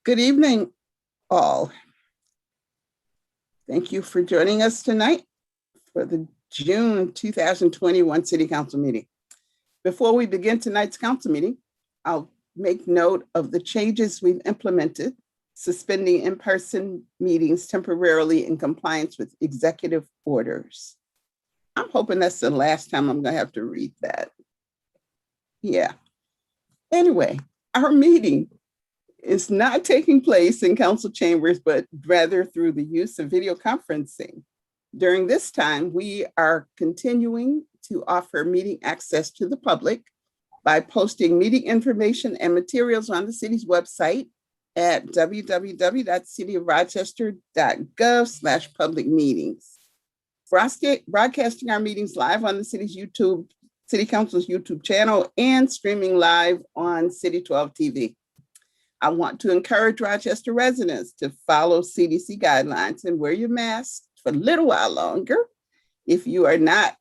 Good evening, all. Thank you for joining us tonight for the June 2021 City Council meeting. Before we begin tonight's council meeting, I'll make note of the changes we've implemented, suspending in-person meetings temporarily in compliance with executive orders. I'm hoping that's the last time I'm gonna have to read that. Yeah. Anyway, our meeting is not taking place in council chambers, but rather through the use of video conferencing. During this time, we are continuing to offer meeting access to the public by posting meeting information and materials on the city's website at www.cityofrochester.gov/public meetings. Broadcasting our meetings live on the City Council's YouTube channel and streaming live on City 12 TV. I want to encourage Rochester residents to follow CDC guidelines and wear your mask for a little while longer if you are not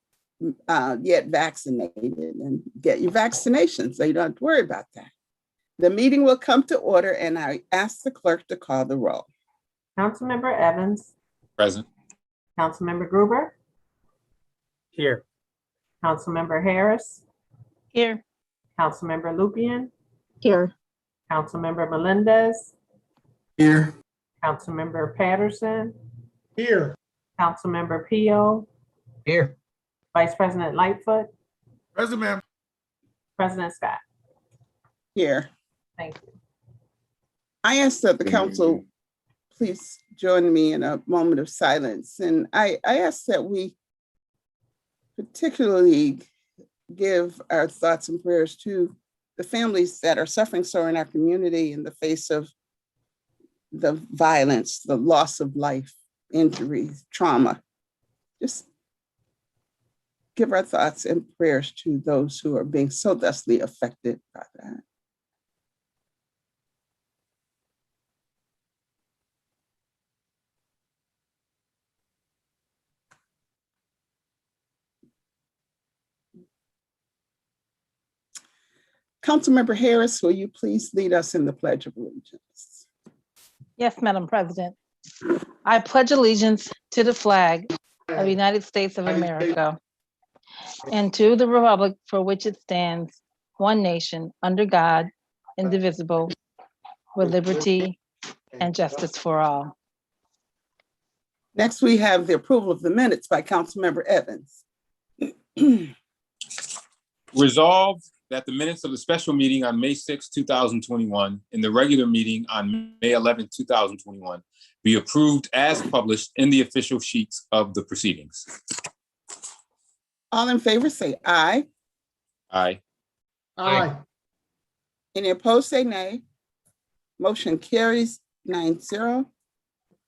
yet vaccinated, and get your vaccination so you don't have to worry about that. The meeting will come to order and I ask the clerk to call the roll. Councilmember Evans. Present. Councilmember Gruber. Here. Councilmember Harris. Here. Councilmember Lupian. Here. Councilmember Melendez. Here. Councilmember Patterson. Here. Councilmember Pio. Here. Vice President Lightfoot. Present, ma'am. President Scott. Here. Thank you. I ask that the council please join me in a moment of silence. And I ask that we particularly give our thoughts and prayers to the families that are suffering so in our community in the face of the violence, the loss of life, injuries, trauma. Just give our thoughts and prayers to those who are being so thusly affected by that. Councilmember Harris, will you please lead us in the Pledge of Allegiance? Yes, Madam President. I pledge allegiance to the flag of the United States of America and to the republic for which it stands, one nation, under God, indivisible, with liberty and justice for all. Next, we have the approval of the minutes by Councilmember Evans. Resolved that the minutes of the special meeting on May 6, 2021, and the regular meeting on May 11, 2021, be approved as published in the official sheets of the proceedings. All in favor say aye. Aye. Aye. Any opposed say nay. Motion carries 9-0.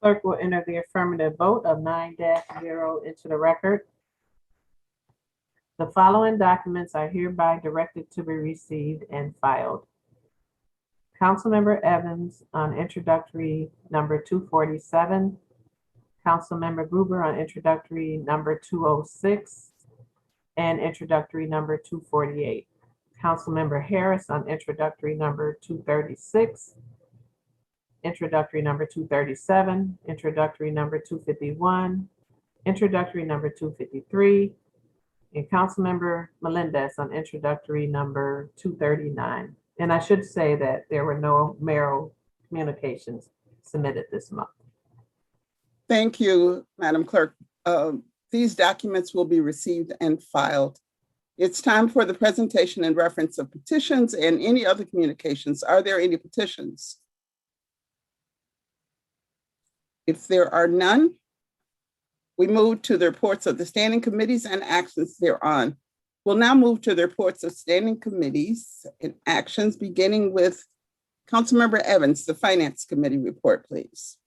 Clerk will enter the affirmative vote of 9-0 into the record. The following documents are hereby directed to be received and filed. Councilmember Evans on introductory number 247. Councilmember Gruber on introductory number 206 and introductory number 248. Councilmember Harris on introductory number 236, introductory number 237, introductory number 251, introductory number 253, and Councilmember Melendez on introductory number 239. And I should say that there were no mayoral communications submitted this month. Thank you, Madam Clerk. These documents will be received and filed. It's time for the presentation and reference of petitions and any other communications. Are there any petitions? If there are none, we move to the reports of the standing committees and actions thereon. We'll now move to the reports of standing committees and actions, beginning with Councilmember Evans, the Finance Committee report, please.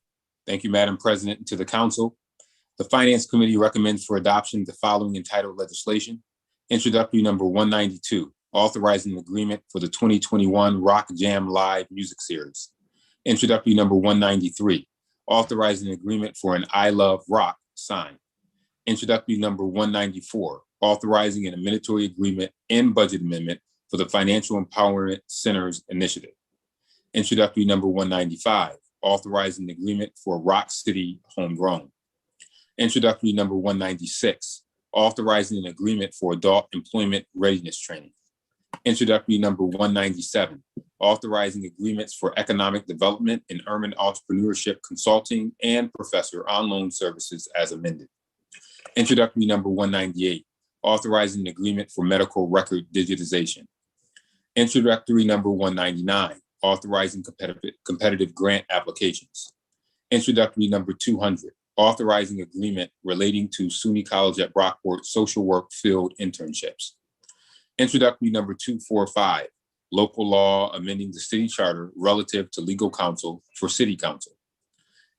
Thank you, Madam President. To the Council, the Finance Committee recommends for adoption the following entitled legislation. Introductory number 192, authorizing an agreement for the 2021 Rock Jam Live music series. Introductory number 193, authorizing an agreement for an I Love Rock sign. Introductory number 194, authorizing an amendatory agreement and budget amendment for the Financial Empowerment Centers Initiative. Introductory number 195, authorizing the agreement for Rock City Homegrown. Introductory number 196, authorizing an agreement for adult employment readiness training. Introductory number 197, authorizing agreements for economic development and urban entrepreneurship consulting and professor on loan services as amended. Introductory number 198, authorizing an agreement for medical record digitization. Introductory number 199, authorizing competitive grant applications. Introductory number 200, authorizing agreement relating to SUNY College at Brockport social work field internships. Introductory number 245, local law amending the city charter relative to legal counsel for city council.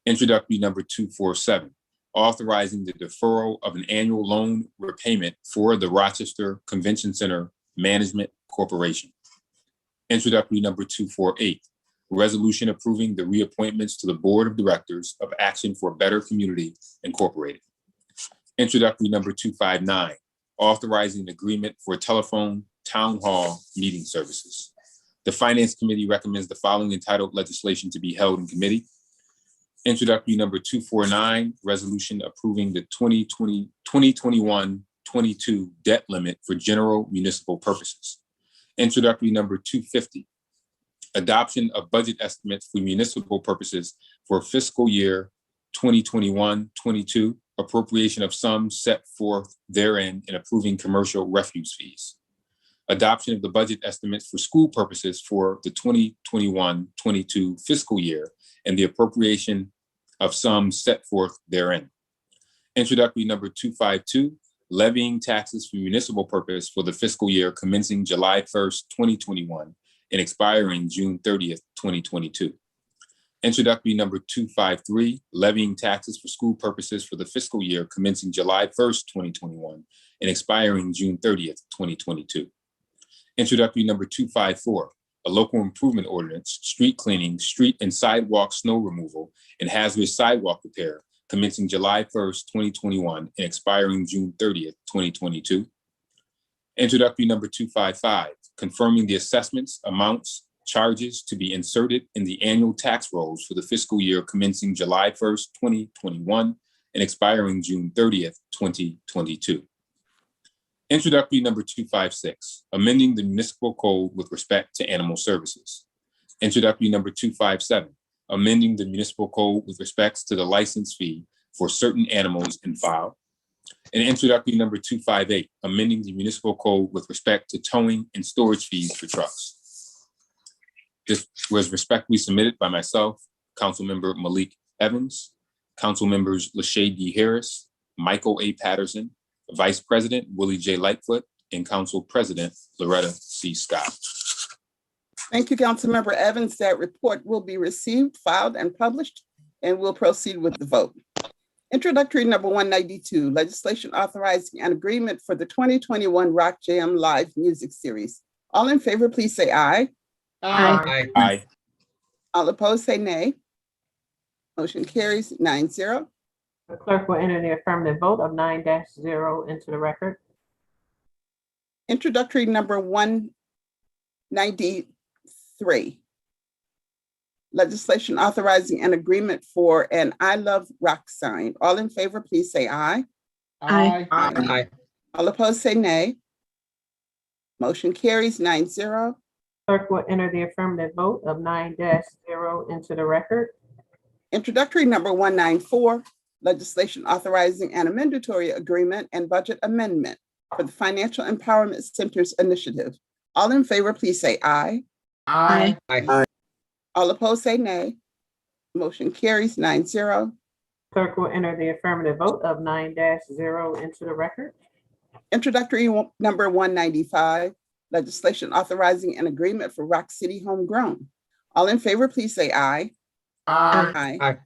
Introductory number 247, authorizing the deferral of an annual loan repayment for the Rochester Convention Center Management Corporation. Introductory number 248, resolution approving the reappointments to the Board of Directors of Action for a Better Community Incorporated. Introductory number 259, authorizing an agreement for telephone town hall meeting services. The Finance Committee recommends the following entitled legislation to be held in committee. Introductory number 249, resolution approving the 2021-22 debt limit for general municipal purposes. Introductory number 250, adoption of budget estimates for municipal purposes for fiscal year 2021-22, appropriation of sums set forth therein and approving commercial refuse fees. Adoption of the budget estimates for school purposes for the 2021-22 fiscal year and the appropriation of sums set forth therein. Introductory number 252, levying taxes for municipal purpose for the fiscal year commencing July 1st, 2021 and expiring June 30th, 2022. Introductory number 253, levying taxes for school purposes for the fiscal year commencing July 1st, 2021 and expiring June 30th, 2022. Introductory number 254, a local improvement ordinance, street cleaning, street and sidewalk snow removal, and hazardous sidewalk repair commencing July 1st, 2021 and expiring June 30th, 2022. Introductory number 255, confirming the assessments, amounts, charges to be inserted in the annual tax rolls for the fiscal year commencing July 1st, 2021 and expiring June 30th, 2022. Introductory number 256, amending the municipal code with respect to animal services. Introductory number 257, amending the municipal code with respects to the license fee for certain animals in file. And introductory number 258, amending the municipal code with respect to towing and storage fees for trucks. This was respectfully submitted by myself, Councilmember Malik Evans, Council members Lachey D. Harris, Michael A. Patterson, Vice President Willie J. Lightfoot, and Council President Loretta C. Scott. Thank you, Councilmember Evans. That report will be received, filed, and published, and we'll proceed with the vote. Introductory number 192, legislation authorizing an agreement for the 2021 Rock Jam Live Music Series. All in favor, please say aye. Aye. Aye. All opposed, say nay. Motion carries 9-0. The clerk will enter the affirmative vote of 9-0 into the record. Introductory number 193. Legislation authorizing an agreement for an I Love Rock sign. All in favor, please say aye. Aye. Aye. All opposed, say nay. Motion carries 9-0. Clerk will enter the affirmative vote of 9-0 into the record. Introductory number 194, legislation authorizing an amendatory agreement and budget amendment for the Financial Empowerment Centers Initiative. All in favor, please say aye. Aye. All opposed, say nay. Motion carries 9-0. Clerk will enter the affirmative vote of 9-0 into the record. Introductory number 195, legislation authorizing an agreement for Rock City Homegrown. All in favor, please say aye. Aye.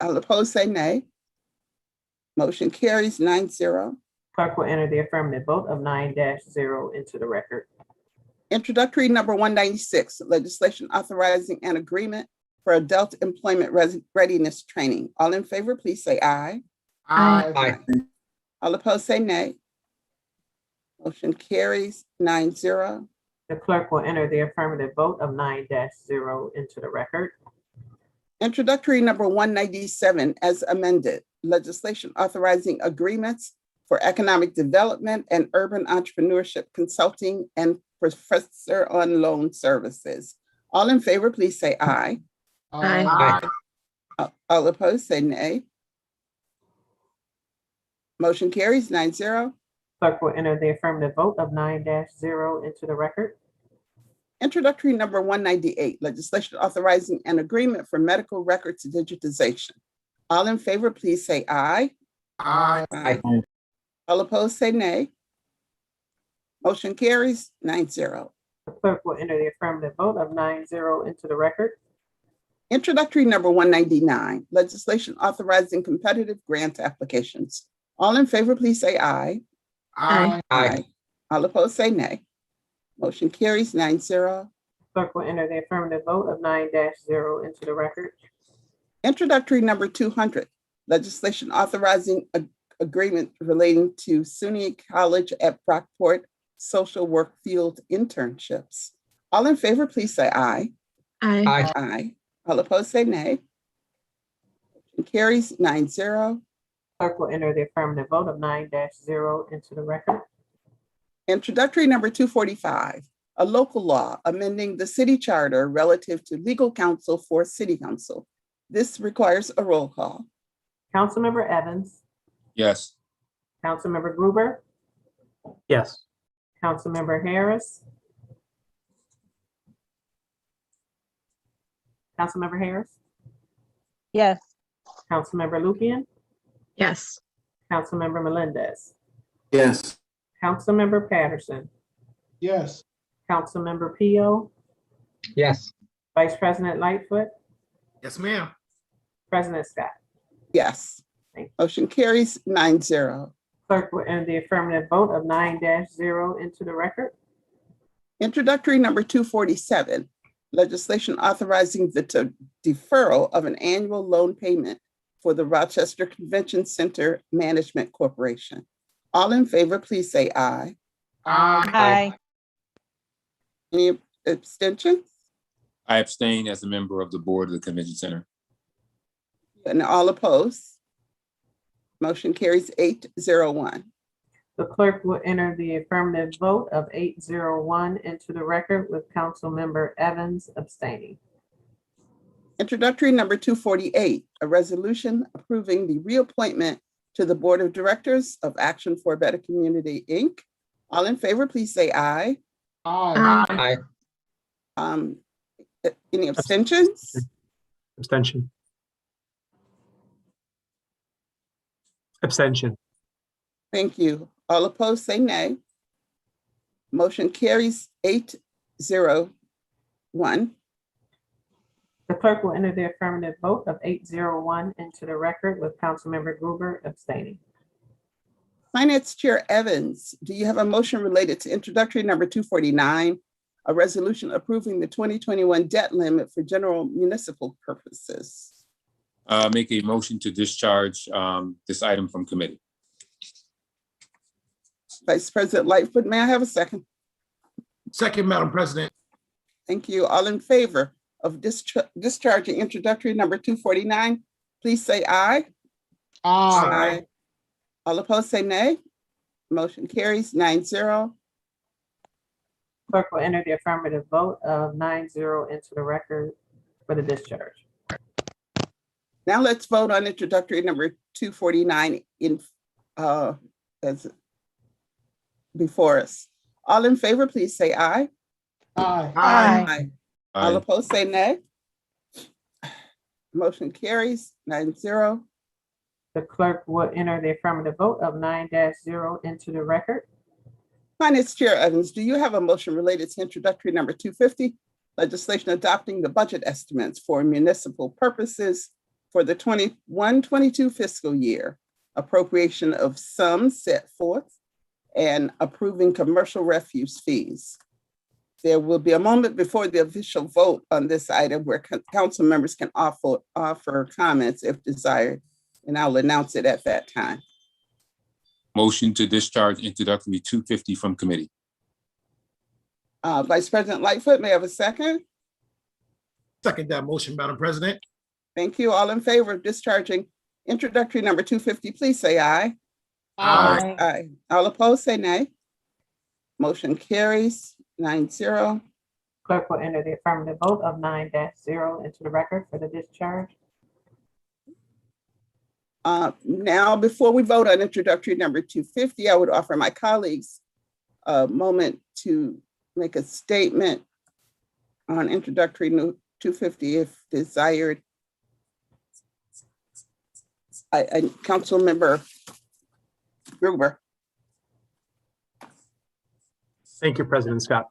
All opposed, say nay. Motion carries 9-0. Clerk will enter the affirmative vote of 9-0 into the record. Introductory number 196, legislation authorizing an agreement for adult employment readiness training. All in favor, please say aye. Aye. All opposed, say nay. Motion carries 9-0. The clerk will enter the affirmative vote of 9-0 into the record. Introductory number 197 as amended, legislation authorizing agreements for economic development and urban entrepreneurship consulting and professor on loan services. All in favor, please say aye. Aye. All opposed, say nay. Motion carries 9-0. Clerk will enter the affirmative vote of 9-0 into the record. Introductory number 198, legislation authorizing an agreement for medical records digitization. All in favor, please say aye. Aye. All opposed, say nay. Motion carries 9-0. The clerk will enter the affirmative vote of 9-0 into the record. Introductory number 199, legislation authorizing competitive grant applications. All in favor, please say aye. Aye. All opposed, say nay. Motion carries 9-0. Clerk will enter the affirmative vote of 9-0 into the record. Introductory number 200, legislation authorizing agreement relating to SUNY College at Brockport social work field internships. All in favor, please say aye. Aye. All opposed, say nay. Motion carries 9-0. Clerk will enter the affirmative vote of 9-0 into the record. Introductory number 245, a local law amending the city charter relative to legal counsel for city council. This requires a roll call. Councilmember Evans, Yes. Councilmember Gruber, Yes. Councilmember Harris. Councilmember Harris, Yes. Councilmember Lupian, Yes. Councilmember Melendez, Yes. Councilmember Patterson, Yes. Councilmember Pio, Yes. Vice President Lightfoot, Yes, ma'am. President Scott. Yes. Thank you. Motion carries 9-0. Clerk will enter the affirmative vote of 9-0 into the record. Introductory number 247, legislation authorizing the deferral of an annual loan payment for the Rochester Convention Center Management Corporation. All in favor, please say aye. Aye. Any abstentions? I abstain as a member of the board of the convention center. And all opposed? Motion carries 8-0-1. The clerk will enter the affirmative vote of 8-0-1 into the record with Councilmember Evans abstaining. Introductory number 248, a resolution approving the reappointment to the Board of Directors of Action for a Better Community, Inc. All in favor, please say aye. Aye. Any abstentions? Abstention. Abstention. Thank you. All opposed, say nay. Motion carries 8-0-1. The clerk will enter the affirmative vote of 8-0-1 into the record with Councilmember Gruber abstaining. Finance Chair Evans, do you have a motion related to introductory number 249, a resolution approving the 2021 debt limit for general municipal purposes? Make a motion to discharge this item from committee. Vice President Lightfoot, may I have a second? Second, Madam President. Thank you. All in favor of discharging introductory number 249, please say aye. Aye. All opposed, say nay. Motion carries 9-0. Clerk will enter the affirmative vote of 9-0 into the record for the discharge. Now let's vote on introductory number 249 as before us. All in favor, please say aye. Aye. All Aye. opposed, say nay. Motion carries 9-0. The clerk will enter the affirmative vote of 9-0 into the record. Finance Chair Evans, do you have a motion related to introductory number 250, legislation adopting the budget estimates for municipal purposes for the 21-22 fiscal year, appropriation of sums set forth, and approving commercial refuse fees? There will be a moment before the official vote on this item where council members can offer comments if desired, and I'll announce it at that time. Motion to discharge introductory 250 from committee. Vice President Lightfoot, may I have a second? Second that motion, Madam President. Thank you. All in favor of discharging introductory number 250, please say aye. Aye. Aye. All opposed, say nay. Motion carries 9-0. Clerk will enter the affirmative vote of 9-0 into the record for the discharge. Now, before we vote on introductory number 250, I would offer my colleagues a moment to make a statement on introductory 250 if desired. Council Member Gruber. Thank you, President Scott.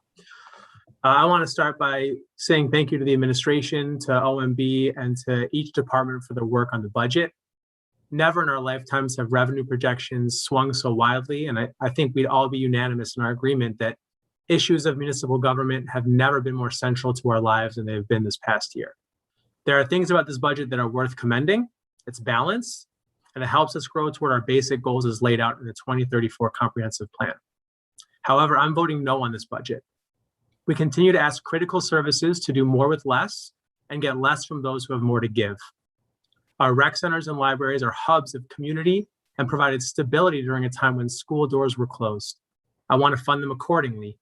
I want to start by saying thank you to the administration, to OMB, and to each department for their work on the budget. Never in our lifetimes have revenue projections swung so wildly, and I think we'd all be unanimous in our agreement that issues of municipal government have never been more central to our lives than they've been this past year. There are things about this budget that are worth commending. It's balanced, and it helps us grow toward our basic goals as laid out in the 2034 comprehensive plan. However, I'm voting no on this budget. We continue to ask critical services to do more with less and get less from those who have more to give. Our rec centers and libraries are hubs of community and provided stability during a time when school doors were closed. I want to fund them accordingly.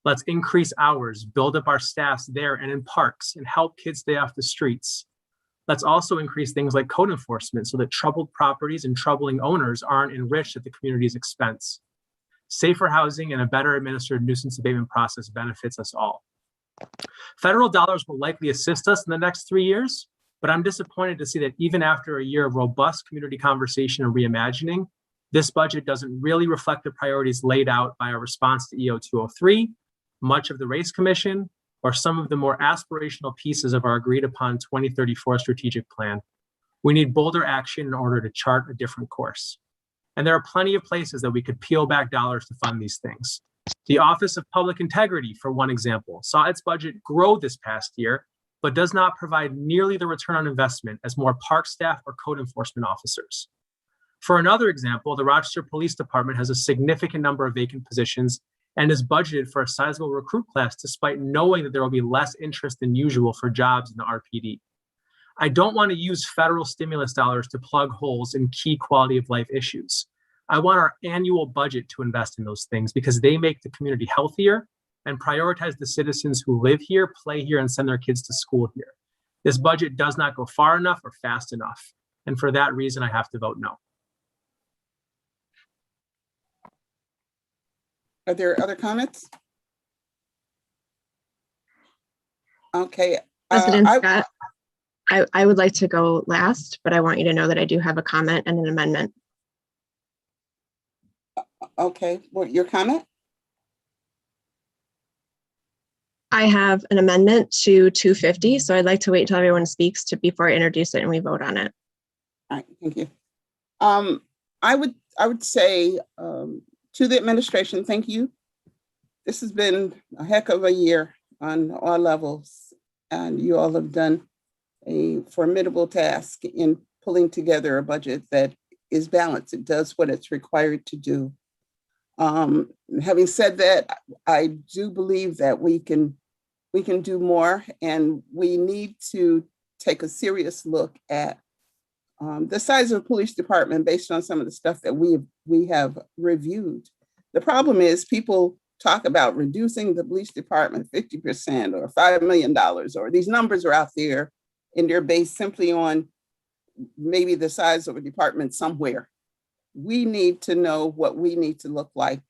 Let's increase hours, build up our staffs there and in parks, and help kids stay off the streets. Let's also increase things like code enforcement so that troubled properties and troubling owners aren't enriched at the community's expense. Safer housing and a better administered nuisance abatement process benefits us all. Federal dollars will likely assist us in the next 3 years, but I'm disappointed to see that even after a year of robust community conversation and reimagining, this budget doesn't really reflect the priorities laid out by our response to EO 203, much of the Race Commission, or some of the more aspirational pieces of our agreed upon 2034 strategic plan. We need bolder action in order to chart a different course. And there are plenty of places that we could peel back dollars to fund these things. The Office of Public Integrity, for one example, saw its budget grow this past year, but does not provide nearly the return on investment as more park staff or code enforcement officers. For another example, the Rochester Police Department has a significant number of vacant positions and is budgeted for a sizable recruit class despite knowing that there will be less interest than usual for jobs in the RPD. I don't want to use federal stimulus dollars to plug holes in key quality of life issues. I want our annual budget to invest in those things because they make the community healthier and prioritize the citizens who live here, play here, and send their kids to school here. This budget does not go far enough or fast enough. And for that reason, I have to vote no. Are there other comments? Okay. President Scott, I would like to go last, but I want you to know that I do have a comment and an amendment. Okay, what your comment? I have an amendment to 250, so I'd like to wait until everyone speaks before I introduce it and we vote on it. All right, thank you. I would say to the administration, thank you. This has been a heck of a year on all levels, and you all have done a formidable task in pulling together a budget that is balanced. It does what it's required to do. Having said that, I do believe that we can do more, and we need to take a serious look at the size of the police department based on some of the stuff that we have reviewed. The problem is people talk about reducing the police department 50% or $5 million, or these numbers are out there and they're based simply on maybe the size of a department somewhere. We need to know what we need to look like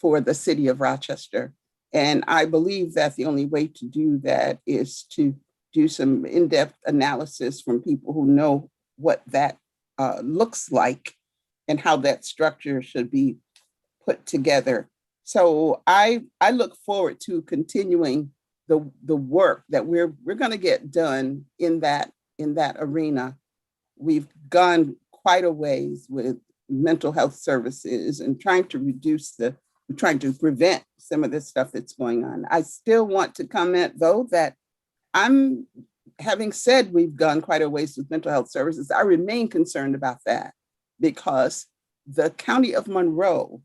for the city of Rochester. And I believe that the only way to do that is to do some in-depth analysis from people who know what that looks like and how that structure should be put together. So I look forward to continuing the work that we're going to get done in that arena. We've gone quite a ways with mental health services and trying to prevent some of this stuff that's going on. I still want to comment, though, that having said we've gone quite a ways with mental health services, I remain concerned about that because the county of Monroe,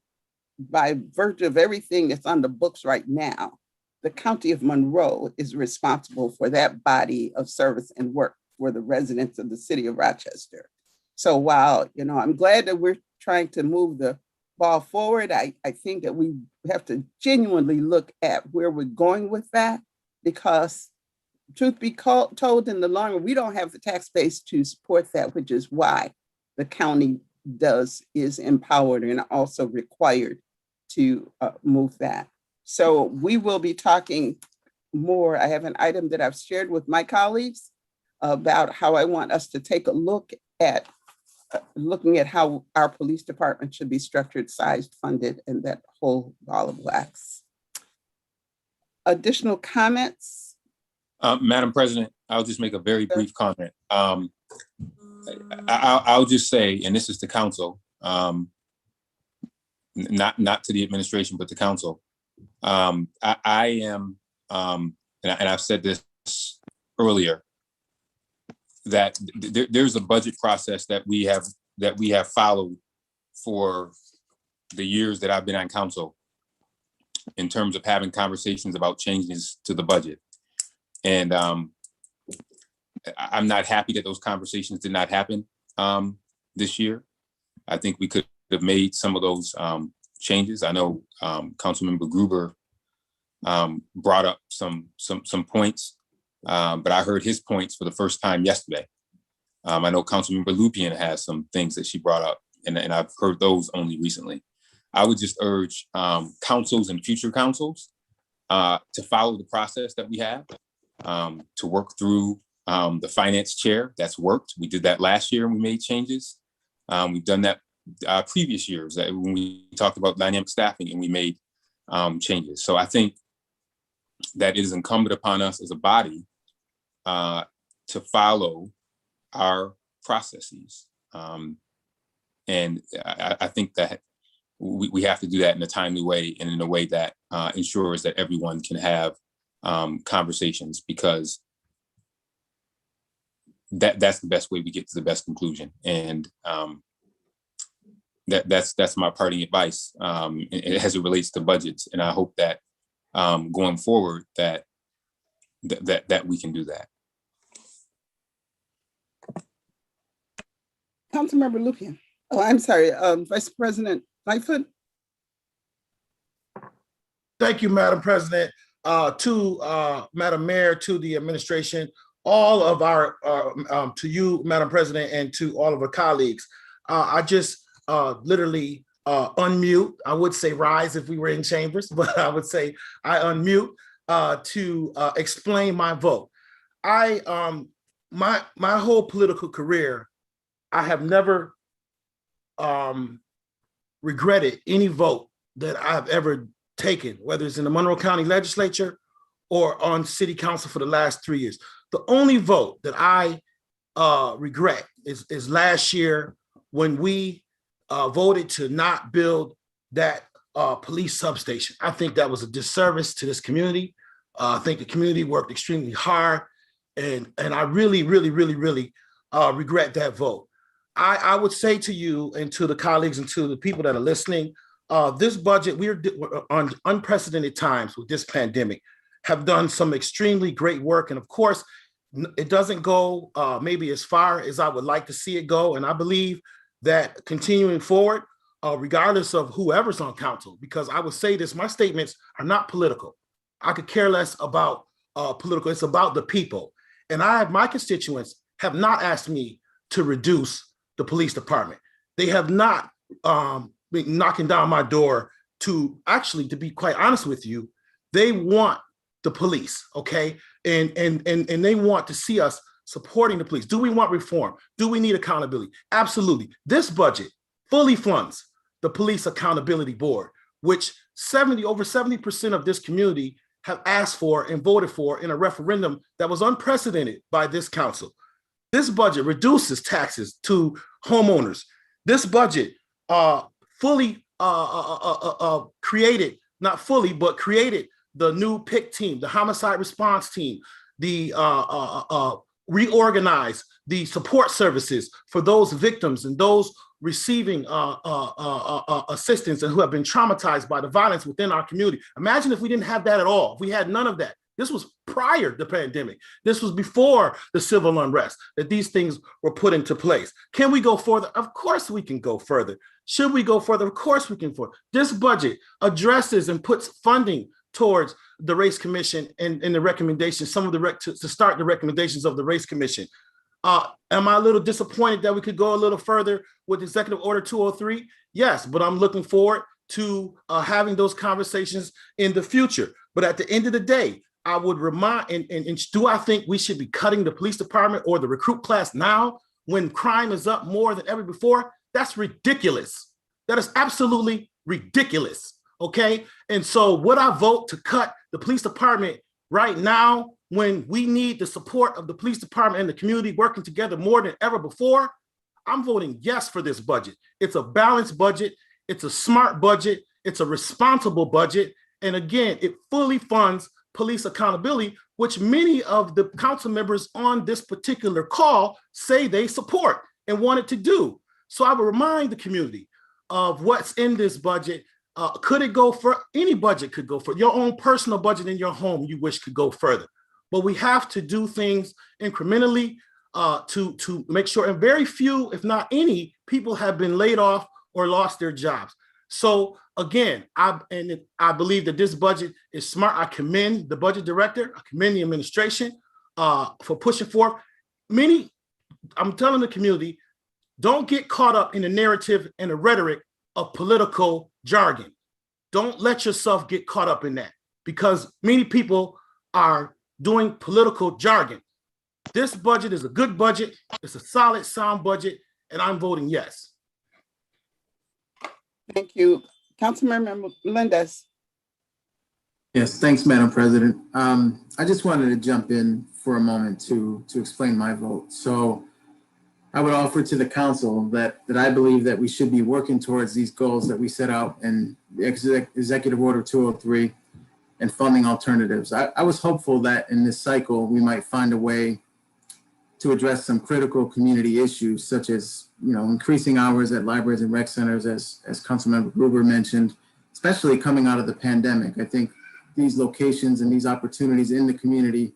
by virtue of everything that's on the books right now, the County of Monroe is responsible for that body of service and work for the residents of the city of Rochester. So while, I'm glad that we're trying to move the ball forward, I think that we have to genuinely look at where we're going with that, because truth be told, in the long run, we don't have the tax base to support that, which is why the county is empowered and also required to move that. So we will be talking more. I have an item that I've shared with my colleagues about how I want us to take a look at looking at how our police department should be structured, sized, funded, and that whole ball of wax. Additional comments? Madam President, I'll just make a very brief comment. I'll just say, and this is to council, not to the administration, but to council. I am, and I've said this earlier, that there's a budget process that we have followed for the years that I've been on council in terms of having conversations about changes to the budget. And I'm not happy that those conversations did not happen this year. I think we could have made some of those changes. I know Councilmember Gruber brought up some points, but I heard his points for the first time yesterday. I know Councilmember Lupien has some things that she brought up, and I've heard those only recently. I would just urge councils and future councils to follow the process that we have, to work through the finance chair. That's worked. We did that last year and we made changes. We've done that previous years when we talked about dynamic staffing and we made changes. So I think that it is incumbent upon us as a body to follow our processes. And I think that we have to do that in a timely way and in a way that ensures that everyone can have conversations, because that's the best way we get to the best conclusion. And that's my parting advice as it relates to budgets. And I hope that going forward that we can do that. Councilmember Lupien. Oh, I'm sorry, Vice President Lightfoot. Thank you, Madam President. To Madam Mayor, to the administration, all of our, to you, Madam President, and to all of our colleagues. I just literally unmute. I would say rise if we were in chambers, but I would say I unmute to explain my vote. My whole political career, I have never regretted any vote that I've ever taken, whether it's in the Monroe County Legislature or on City Council for the last 3 years. The only vote that I regret is last year when we voted to not build that police substation. I think that was a disservice to this community. I think the community worked extremely hard, and I really regret that vote. I would say to you and to the colleagues and to the people that are listening, this budget, we're on unprecedented times with this pandemic, have done some extremely great work. And of course, it doesn't go maybe as far as I would like to see it go. And I believe that continuing forward, regardless of whoever's on council, because I would say this, my statements are not political. I could care less about political, it's about the people. And my constituents have not asked me to reduce the police department. They have not been knocking down my door to be quite honest with you, they want the police, okay? And they want to see us supporting the police. Do we want reform? Do we need accountability? Absolutely. This budget fully funds the Police Accountability Board, which over 70% of this community have asked for and voted for in a referendum that was unprecedented by this council. This budget reduces taxes to homeowners. This budget fully created, not fully, but created the new PIC team, the homicide response team, the reorganized the support services for those victims and those receiving assistance and who have been traumatized by the violence within our community. Imagine if we didn't have that at all. If we had none of that. This was prior to the pandemic. This was before the civil unrest that these things were put into place. Can we go further? Of course we can go further. Should we go further? Of course we can. This budget addresses and puts funding towards the Race Commission and the recommendations, some of the to start the recommendations of the Race Commission. Am I a little disappointed that we could go a little further with Executive Order 203? Yes, but I'm looking forward to having those conversations in the future. But at the end of the day, I would remind, and do I think we should be cutting the police department or the recruit class now when crime is up more than ever before? That's ridiculous. That is absolutely ridiculous, okay? And so would I vote to cut the police department right now when we need the support of the police department and the community working together more than ever before? I'm voting yes for this budget. It's a balanced budget. It's a smart budget. It's a responsible budget. And again, it fully funds police accountability, which many of the council members on this particular call say they support and wanted to do. So I will remind the community of what's in this budget. Could it go for any budget could go for your own personal budget in your home you wish could go further. But we have to do things incrementally to make sure, and very few, if not any, people have been laid off or lost their jobs. So again, I believe that this budget is smart. I commend the budget director. I commend the administration for pushing forth. I'm telling the community, don't get caught up in the narrative and the rhetoric of political jargon. Don't let yourself get caught up in that, because many people are doing political jargon. This budget is a good budget. It's a solid, sound budget, and I'm voting yes. Thank you. Councilmember Melendez. Yes, thanks, Madam President. I just wanted to jump in for a moment to explain my vote. So I would offer to the council that I believe that we should be working towards these goals that we set out in Executive Order 203 and funding alternatives. I was hopeful that in this cycle, we might find a way to address some critical community issues, such as, increasing hours at libraries and rec centers, as Councilmember Gruber mentioned, especially coming out of the pandemic. I think these locations and these opportunities in the community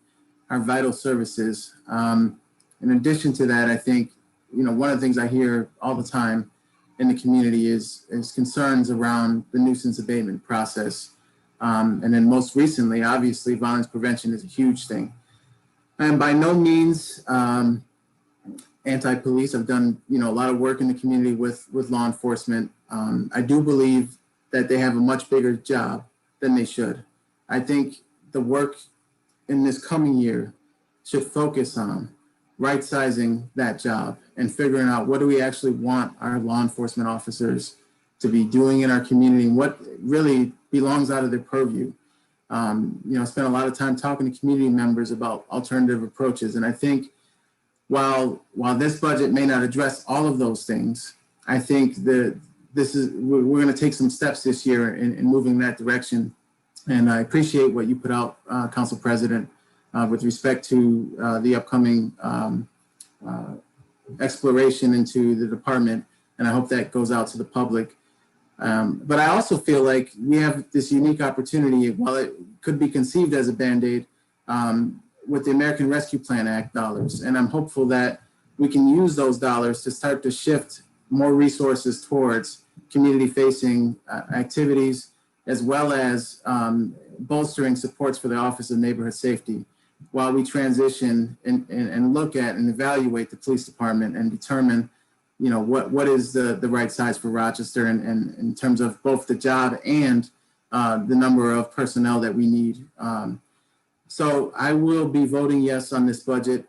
are vital services. In addition to that, I think, one of the things I hear all the time in the community is concerns around the nuisance abatement process. And then most recently, obviously, violence prevention is a huge thing. And by no means anti-police. I've done, a lot of work in the community with law enforcement. I do believe that they have a much bigger job than they should. I think the work in this coming year should focus on right-sizing that job and figuring out what do we actually want our law enforcement officers to be doing in our community and what really belongs out of their purview. I spent a lot of time talking to community members about alternative approaches. And I think while this budget may not address all of those things, I think that we're going to take some steps this year in moving in that direction. And I appreciate what you put out, Council President, with respect to the upcoming exploration into the department. And I hope that goes out to the public. But I also feel like we have this unique opportunity, while it could be conceived as a Band-Aid, with the American Rescue Plan Act dollars. And I'm hopeful that we can use those dollars to start to shift more resources towards community-facing activities, as well as bolstering supports for the Office of Neighborhood Safety, while we transition and look at and evaluate the police department and determine what is the right size for Rochester and in terms of both the job and the number of personnel that we need. So I will be voting yes on this budget,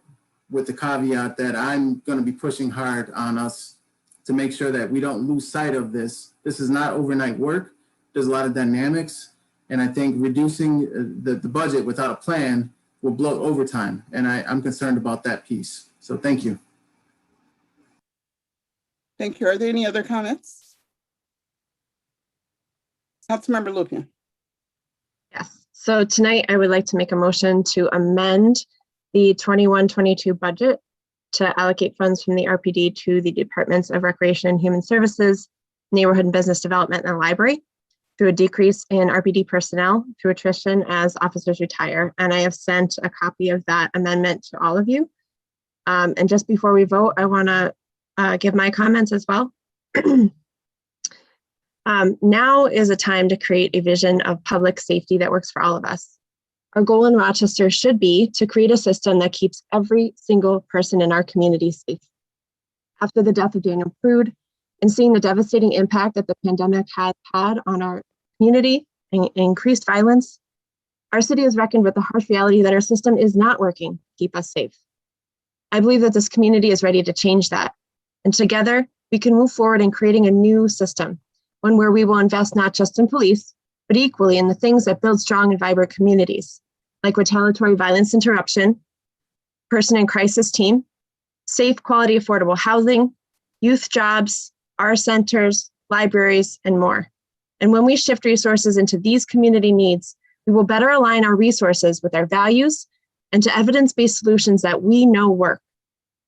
with the caveat that I'm going to be pushing hard on us to make sure that we don't lose sight of this. This is not overnight work. There's a lot of dynamics. And I think reducing the budget without a plan will bloat overtime. And I'm concerned about that piece. So thank you. Thank you. Are there any other comments? Councilmember Lupien. Yes. So tonight I would like to make a motion to amend the 21-22 budget to allocate funds from the RPD to the Departments of Recreation and Human Services, Neighborhood and Business Development, and Library through a decrease in RPD personnel through attrition as officers retire. And I have sent a copy of that amendment to all of you. And just before we vote, I want to give my comments as well. Now is a time to create a vision of public safety that works for all of us. Our goal in Rochester should be to create a system that keeps every single person in our community safe. After the death of Daniel Prude and seeing the devastating impact that the pandemic has had on our community and increased violence, our city has reckoned with the harsh reality that our system is not working to keep us safe. I believe that this community is ready to change that. And together, we can move forward in creating a new system, one where we will invest not just in police, but equally in the things that build strong and vibrant communities, like retaliatory violence interruption, person in crisis team, safe, quality, affordable housing, youth jobs, our centers, libraries, and more. And when we shift resources into these community needs, we will better align our resources with our values and to evidence-based solutions that we know work.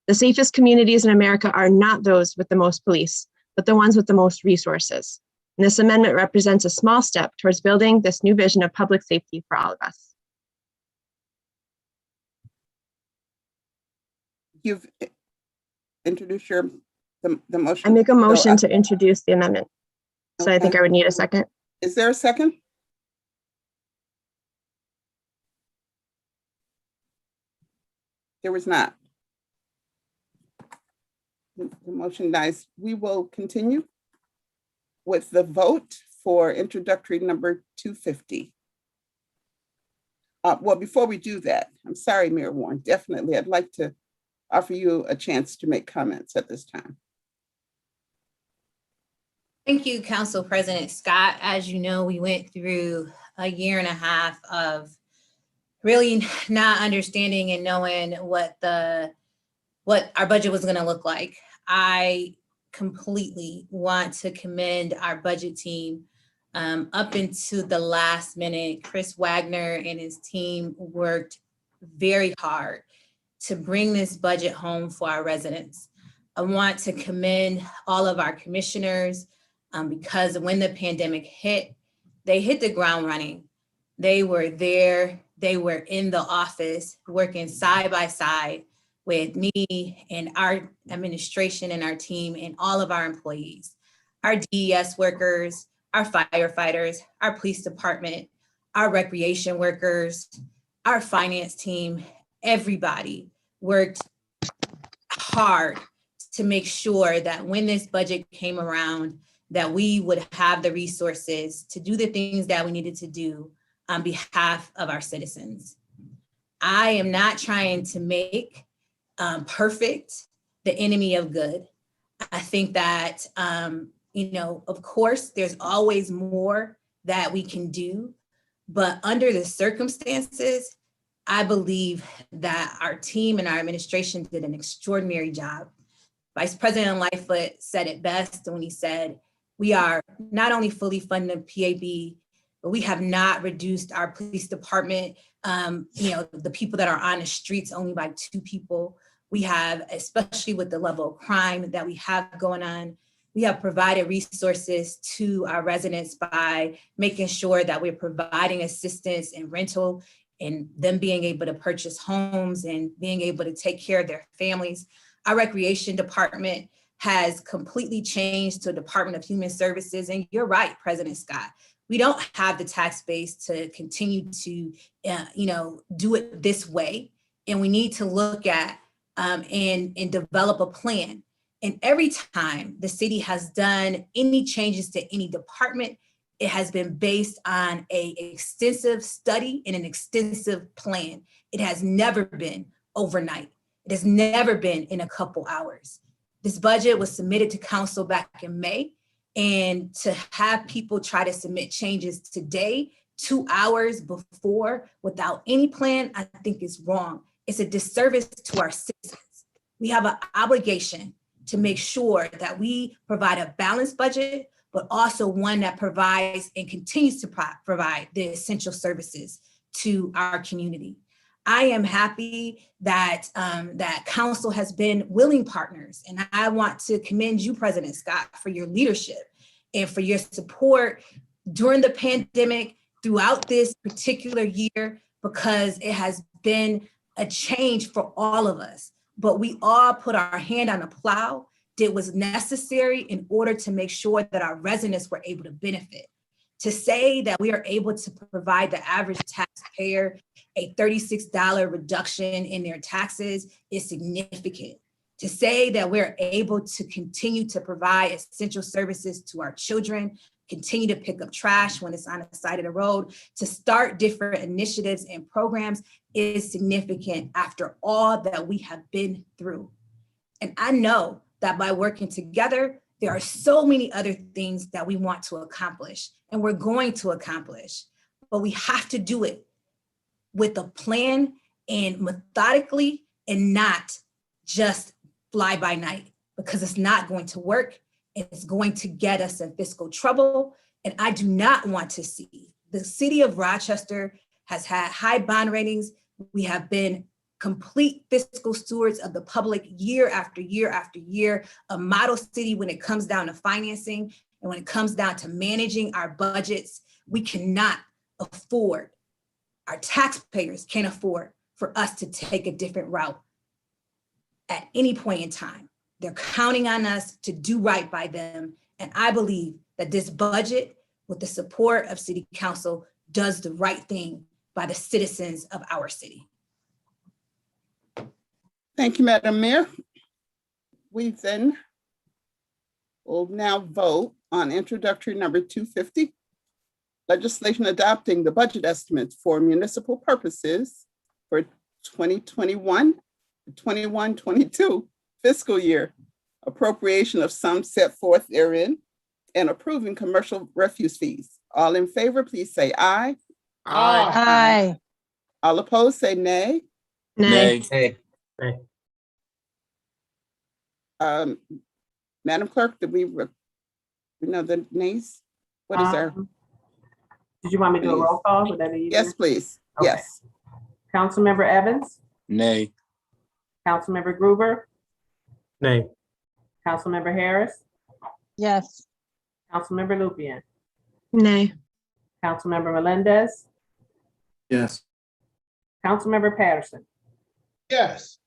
The safest communities in America are not those with the most police, but the ones with the most resources. And this amendment represents a small step towards building this new vision of public safety for all of us. You've introduced the motion. I make a motion So, to introduce the amendment. So I think okay. I would need a second. Is there a second? There was not. The motion dies. We will continue with the vote for introductory number 250. Well, before we do that, I'm sorry, Mayor Warren, definitely, I'd like to offer you a chance to make comments at this time. Thank you, Council President Scott. As you know, we went through a year and a half of really not understanding and knowing what our budget was going to look like. I completely want to commend our budget team. Up into the last minute, Chris Wagner and his team worked very hard to bring this budget home for our residents. I want to commend all of our commissioners because when the pandemic hit, they hit the ground running. They were there, they were in the office working side by side with me and our administration and our team and all of our employees, our DES workers, our firefighters, our police department, our recreation workers, our finance team. Everybody worked hard to make sure that when this budget came around, that we would have the resources to do the things that we needed to do on behalf of our citizens. I am not trying to make perfect the enemy of good. I think that, of course, there's always more that we can do, but under the circumstances, I believe that our team and our administration did an extraordinary job. Vice President Lightfoot said it best when he said, we are not only fully funding PAB, but we have not reduced our police department, the people that are on the streets only by 2 people. We have, especially with the level of crime that we have going on, we have provided resources to our residents by making sure that we're providing assistance in rental and them being able to purchase homes and being able to take care of their families. Our recreation department has completely changed to a Department of Human Services. And you're right, President Scott, we don't have the tax base to continue to, do it this way. And we need to look at and develop a plan. And every time the city has done any changes to any department, it has been based on an extensive study and an extensive plan. It has never been overnight. It has never been in a couple hours. This budget was submitted to council back in May, and to have people try to submit changes today, 2 hours before, without any plan, I think is wrong. It's a disservice to our citizens. We have an obligation to make sure that we provide a balanced budget, but also one that provides and continues to provide the essential services to our community. I am happy that that council has been willing partners. And I want to commend you, President Scott, for your leadership and for your support during the pandemic, throughout this particular year, because it has been a change for all of us. But we all put our hand on the plow, did what was necessary in order to make sure that our residents were able to benefit. To say that we are able to provide the average taxpayer a $36 reduction in their taxes is significant. To say that we're able to continue to provide essential services to our children, continue to pick up trash when it's on the side of the road, to start different initiatives and programs is significant after all that we have been through. And I know that by working together, there are so many other things that we want to accomplish and we're going to accomplish, but we have to do it with a plan and methodically and not just fly by night, because it's not going to work. It's going to get us in fiscal trouble. And I do not want to see. The city of Rochester has had high bond ratings. We have been complete fiscal stewards of the public year after year after year, a model city when it comes down to financing and when it comes down to managing our budgets. We cannot afford, our taxpayers can't afford for us to take a different route at any point in time. They're counting on us to do right by them. And I believe that this budget, with the support of City Council, does the right thing by the citizens of our city. Thank you, Madam Mayor. We then will now vote on introductory number 250, legislation adopting the budget estimates for municipal purposes for 2021-22 fiscal year, appropriation of sums set forth therein, and approving commercial refuse fees. All in favor, please say aye. Aye. All opposed, say nay. Nay. Nay. Madam Clerk, did we know the nays? What is our? Did you want me to do a roll call? Would that be easier? Yes, please. Okay. Yes. Councilmember Evans, Nay. Councilmember Gruber, Nay. Councilmember Harris, Yes. Councilmember Lupian, Nay. Councilmember Melendez, Yes. Councilmember Patterson, Yes.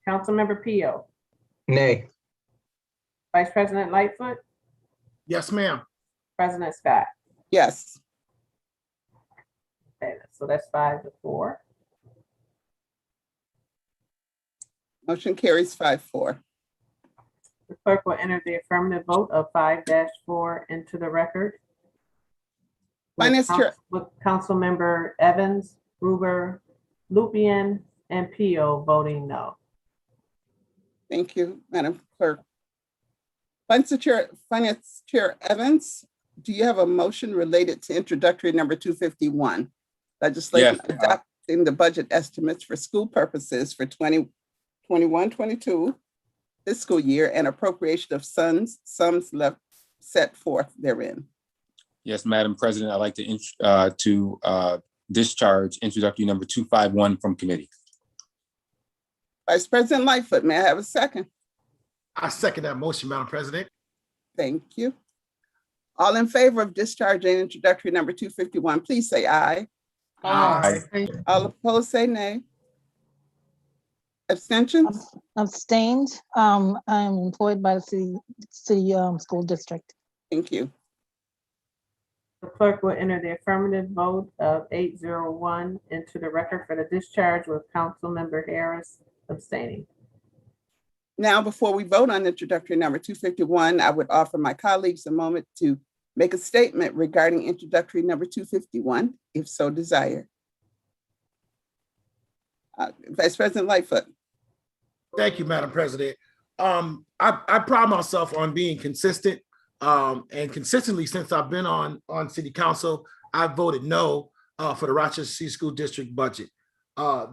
Councilmember Pio, Nay. Vice President Lightfoot, Yes, ma'am. President Scott. Yes. Okay, so that's 5-4. Motion carries 5-4. The clerk will enter the affirmative vote of 5-4 into the record. Finance Chair. With Councilmember Evans, Gruber, Lupian, and Pio voting no. Thank you, Madam Clerk. Finance Chair Evans, do you have a motion related to introductory number 251? Legislation Yes. adopting the budget estimates for school purposes for 2021-22 fiscal year and appropriation of sums left set forth therein. Yes, Madam President, I'd like to discharge introductory number 251 from committee. Vice President Lightfoot, may I have a second? I second that motion, Madam President. Thank you. All in favor of discharging introductory number 251, please say aye. Aye. All opposed, say nay. Abstentions? Abstained. I'm employed by the city school district. Thank you. The clerk will enter the affirmative vote of 801 into the record for the discharge, with Councilmember Harris abstaining. Now, before we vote on introductory number 251, I would offer my colleagues a moment to make a statement regarding introductory number 251, if so desired. Vice President Lightfoot. Thank you, Madam President. I pride myself on being consistent, and consistently since I've been on City Council, I voted no for the Rochester City School District budget.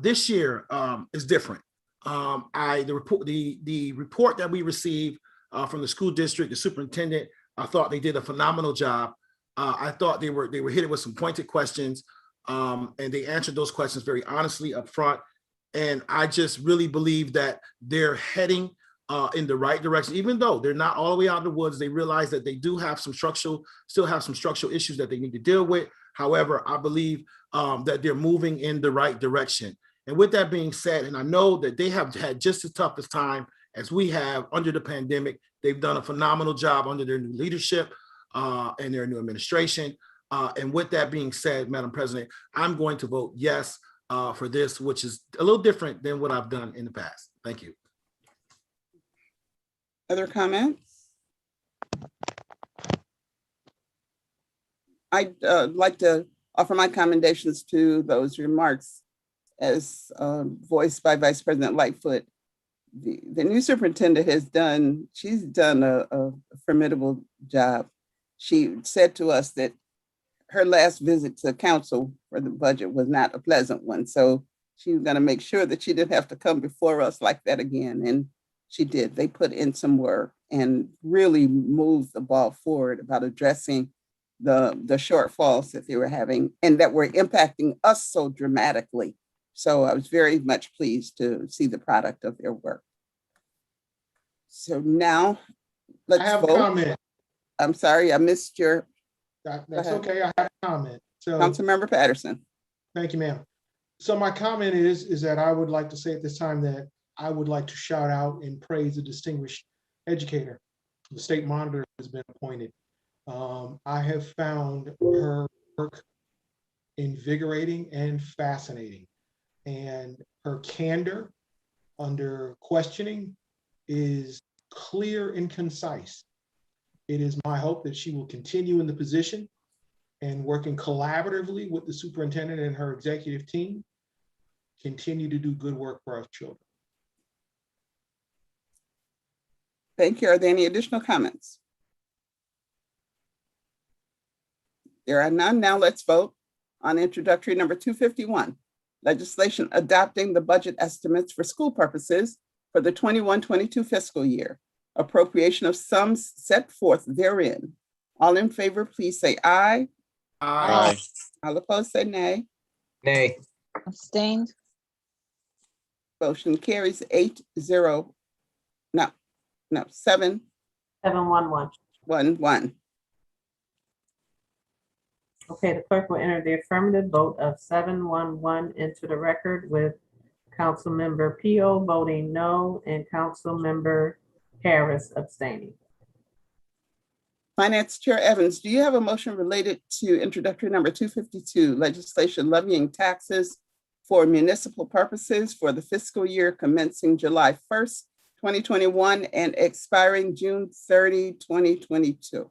This year is different. The report that we received from the school district, the superintendent, I thought they did a phenomenal job. I thought they were hit with some pointed questions. And they answered those questions very honestly up front. And I just really believe that they're heading in the right direction. Even though they're not all the way out of the woods, they realize that they do have some still have some structural issues that they need to deal with. However, I believe that they're moving in the right direction. And with that being said, and I know that they have had just as tough as time as we have under the pandemic. They've done a phenomenal job under their new leadership and their new administration. And with that being said, Madam President, I'm going to vote yes for this, which is a little different than what I've done in the past. Thank you. Other comments? I'd like to offer my commendations to those remarks as voiced by Vice President Lightfoot. The new superintendent she's done a formidable job. She said to us that her last visit to council for the budget was not a pleasant one. So she was gonna make sure that she didn't have to come before us like that again. And she did. They put in some work and really moved the ball forward about addressing the shortfalls that they were having and that were impacting us so dramatically. So I was very much pleased to see the product of their work. So now let's I have vote. a comment. I'm sorry, I missed your. That's okay. I have a comment. So Councilmember Patterson. thank you, ma'am. So my comment is that I would like to say at this time that I would like to shout out and praise a distinguished educator. The state monitor has been appointed. I have found her work invigorating and fascinating, and her candor under questioning is clear and concise. It is my hope that she will continue in the position and working collaboratively with the superintendent and her executive team, continue to do good work for our children. Thank you. Are there any additional comments? There are none. Now let's vote on introductory number 251, legislation adopting the budget estimates for school purposes for the 21-22 fiscal year, appropriation of sums set forth therein. All in favor, please say aye. Aye. All opposed, say nay. Nay. Abstained. Motion carries 7-1-1. 711. Okay, the clerk will enter the affirmative vote of 711 into the record with Councilmember Pio voting no and Councilmember Harris abstaining. Finance Chair Evans, do you have a motion related to introductory number 252, legislation levying taxes for municipal purposes for the fiscal year commencing July 1st, 2021 and expiring June 30, 2022?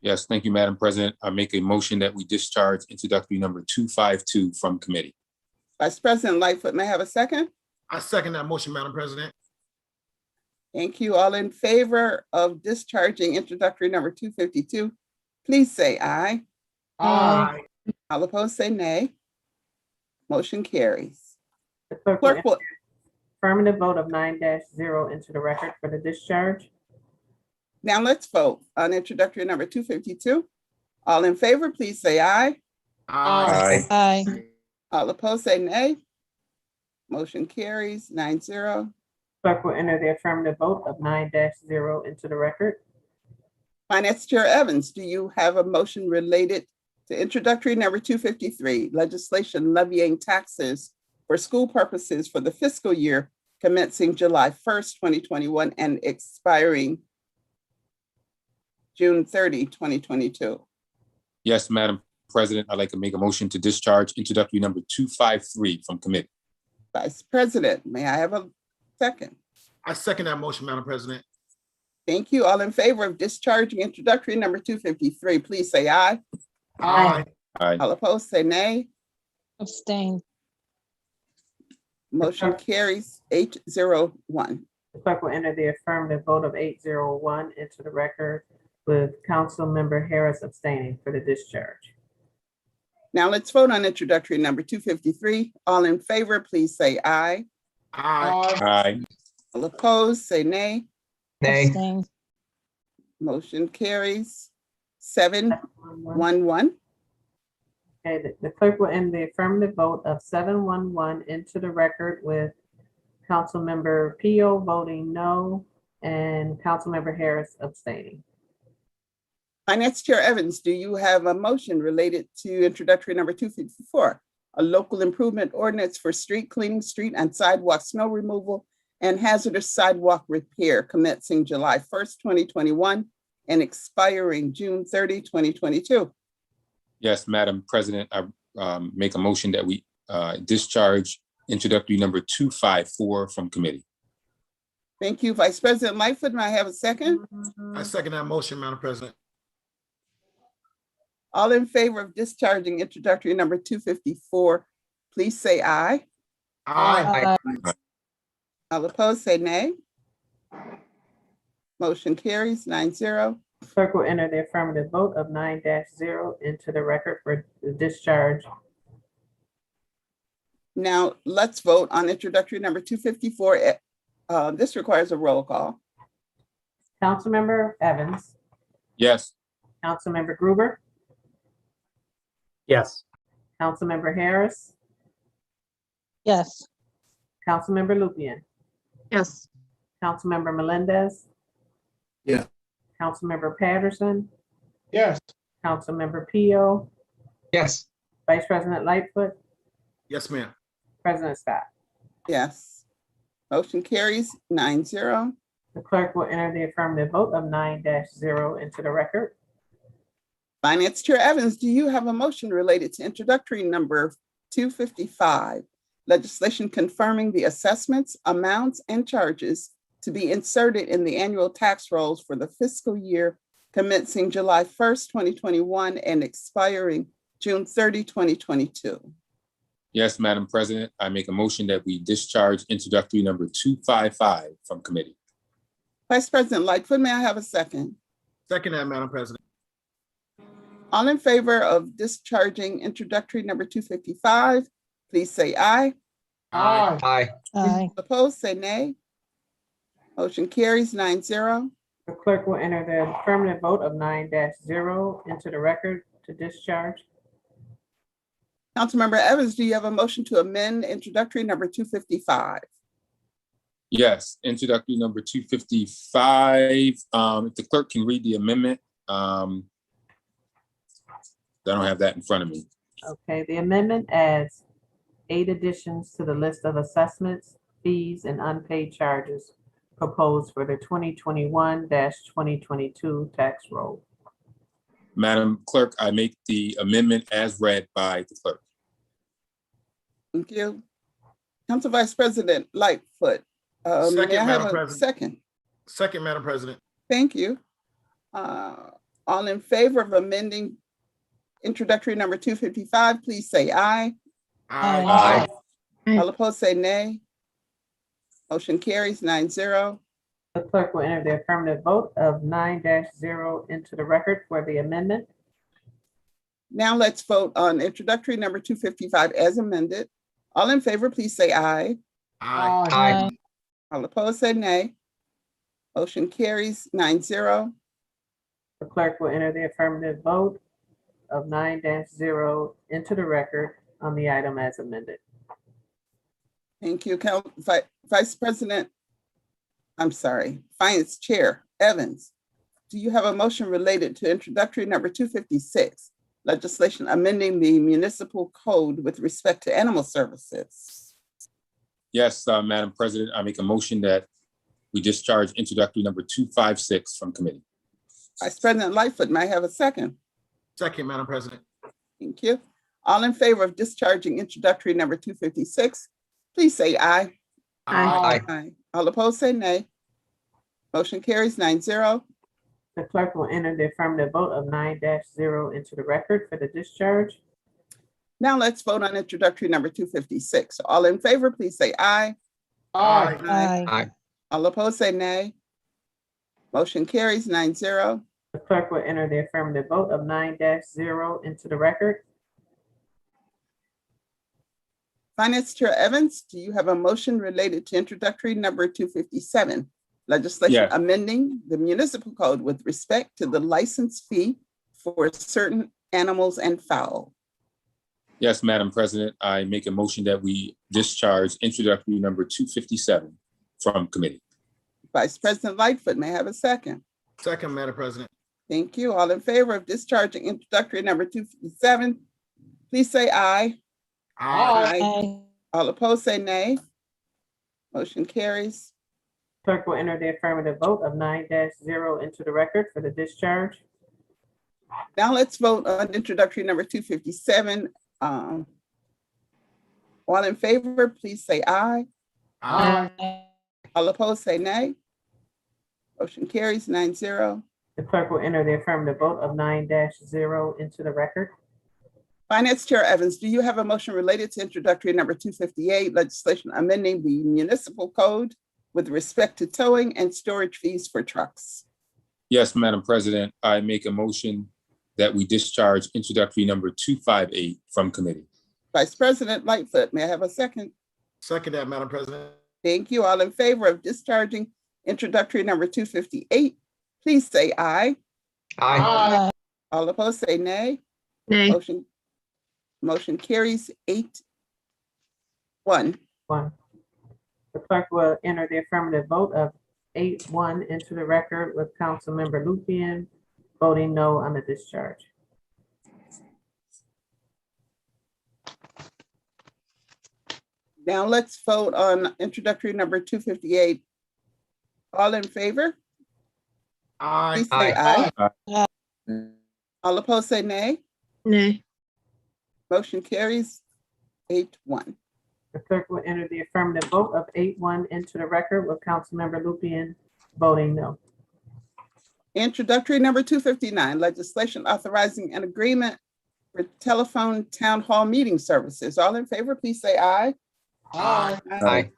Yes, thank you, Madam President. I make a motion that we discharge introductory number 252 from committee. Vice President Lightfoot, may I have a second? I second that motion, Madam President. Thank you. All in favor of discharging introductory number 252, please say aye. Aye. All opposed, say nay. Motion carries. The clerk will Clerk enter will, affirmative vote of 9-0 into the record for the discharge. now let's vote on introductory number 252. All in favor, please say aye. Aye. Aye. All opposed, say nay. Motion carries 9-0. Clerk will enter the affirmative vote of 9-0 into the record. Finance Chair Evans, do you have a motion related to introductory number 253, legislation levying taxes for school purposes for the fiscal year commencing July 1st, 2021 and expiring June 30, 2022? Yes, Madam President, I'd like to make a motion to discharge introductory number 253 from committee. Vice President, may I have a second? I second that motion, Madam President. Thank you. All in favor of discharging introductory number 253, please say aye. Aye. Aye. All opposed, say nay. Abstained. Motion carries 8-0-1. The clerk will enter the affirmative vote of 8-0-1 into the record with Councilmember Harris abstaining for the discharge. Now let's vote on introductory number 253. All in favor, please say aye. Aye. Aye. All opposed, say nay. Nay. Abstained. Motion carries 7-1-1. Okay, the clerk will enter the affirmative vote of 711 into the record with Councilmember Pio voting no and Councilmember Harris abstaining. Finance Chair Evans, do you have a motion related to introductory number 254? A local improvement ordinance for street cleaning, street and sidewalk snow removal and hazardous sidewalk repair commencing July 1st, 2021 and expiring June 30, 2022. Yes, Madam President, I make a motion that we discharge introductory number 254 from committee. Thank you. Vice President Lightfoot, may I have a second? I second that motion, Madam President. All in favor of discharging introductory number 254, please say aye. Aye. All opposed, say nay. Motion carries 9-0. Clerk will enter the affirmative vote of 9-0 into the record for the discharge. Now let's vote on introductory number 254. This requires a roll call. Councilmember Evans, Yes. Councilmember Gruber, Yes. Councilmember Harris, Yes. Councilmember Lupian, Yes. Councilmember Melendez. Yeah. Councilmember Patterson, Yes. Councilmember Pio, Yes. Vice President Lightfoot, Yes, ma'am. President Scott. Yes. Motion carries 9-0. The clerk will enter the affirmative vote of 9-0 into the record. Finance Chair Evans, do you have a motion related to introductory number 255? Legislation confirming the assessments, amounts, and charges to be inserted in the annual tax rolls for the fiscal year commencing July 1st, 2021 and expiring June 30, 2022. Yes, Madam President, I make a motion that we discharge introductory number 255 from committee. Vice President Lightfoot, may I have a second? Second that, Madam President. All in favor of discharging introductory number 255, please say aye. Aye. Aye. Aye. Opposed, say nay. Motion carries 9-0. The clerk will enter the affirmative vote of 9-0 into the record to discharge. Councilmember Evans, do you have a motion to amend introductory number 255? Yes, introductory number 255. If the clerk can read the amendment. I don't have that in front of me. Okay, the amendment adds 8 additions to the list of assessments, fees, and unpaid charges proposed for the 2021-2022 tax roll. Madam Clerk, I make the amendment as read by the clerk. Thank you. Council Vice President Lightfoot. Second, may I have Madam a President. second? Second, Madam President. Thank you. All in favor of amending introductory number 255, please say aye. Aye. All opposed, say nay. Motion carries 9-0. The clerk will enter the affirmative vote of 9-0 into the record for the amendment. Now let's vote on introductory number 255 as amended. All in favor, please say aye. Aye. Aye. All opposed, say nay. Motion carries 9-0. The clerk will enter the affirmative vote of 9-0 into the record on the item as amended. Thank you, Vice President. I'm sorry, Finance Chair Evans. Do you have a motion related to introductory number 256? Legislation amending the municipal code with respect to animal services. Yes, Madam President, I make a motion that we discharge introductory number 256 from committee. Vice President Lightfoot, may I have a second? Second, Madam President. Thank you. All in favor of discharging introductory number 256, please say aye. Aye. Aye. All opposed, say nay. Motion carries 9-0. The clerk will enter the affirmative vote of 9-0 into the record for the discharge. Now let's vote on introductory number 256. All in favor, please say aye. Aye. Aye. Aye. All opposed, say nay. Motion carries 9-0. The clerk will enter the affirmative vote of 9-0 into the record. Finance Chair Evans, do you have a motion related to introductory number 257? Legislation Yes. amending the municipal code with respect to the license fee for certain animals and fowl. Yes, Madam President, I make a motion that we discharge introductory number 257 from committee. Vice President Lightfoot, may I have a second? Second, Madam President. Thank you. All in favor of discharging introductory number 257, please say aye. Aye. All opposed, say nay. Motion carries. Clerk will enter the affirmative vote of 9-0 into the record for the discharge. Now let's vote on introductory number 257. All in favor, please say aye. All opposed, say nay. Motion carries 9-0. The clerk will enter the affirmative vote of 9-0 into the record. Finance Chair Evans, do you have a motion related to introductory number 258, legislation amending the municipal code with respect to towing and storage fees for trucks? Yes, Madam President, I make a motion that we discharge introductory number 258 from committee. Vice President Lightfoot, may I have a second? Second that, Madam President. Thank you. All in favor of discharging introductory number 258, please say aye. Aye. All opposed, say nay. Nay. Motion carries 8-1. The clerk will enter the affirmative vote of 8-1 into the record with Councilmember Lupian voting no on the discharge. Now let's vote on introductory number 258. All in favor? Aye. Please say aye. Aye. All opposed, say nay. Nay. Motion carries 8-1. The clerk will enter the affirmative vote of 8-1 into the record with Councilmember Lupian voting no. Introductory number 259, legislation authorizing an agreement for telephone town hall meeting services. All in favor, please say aye. Aye.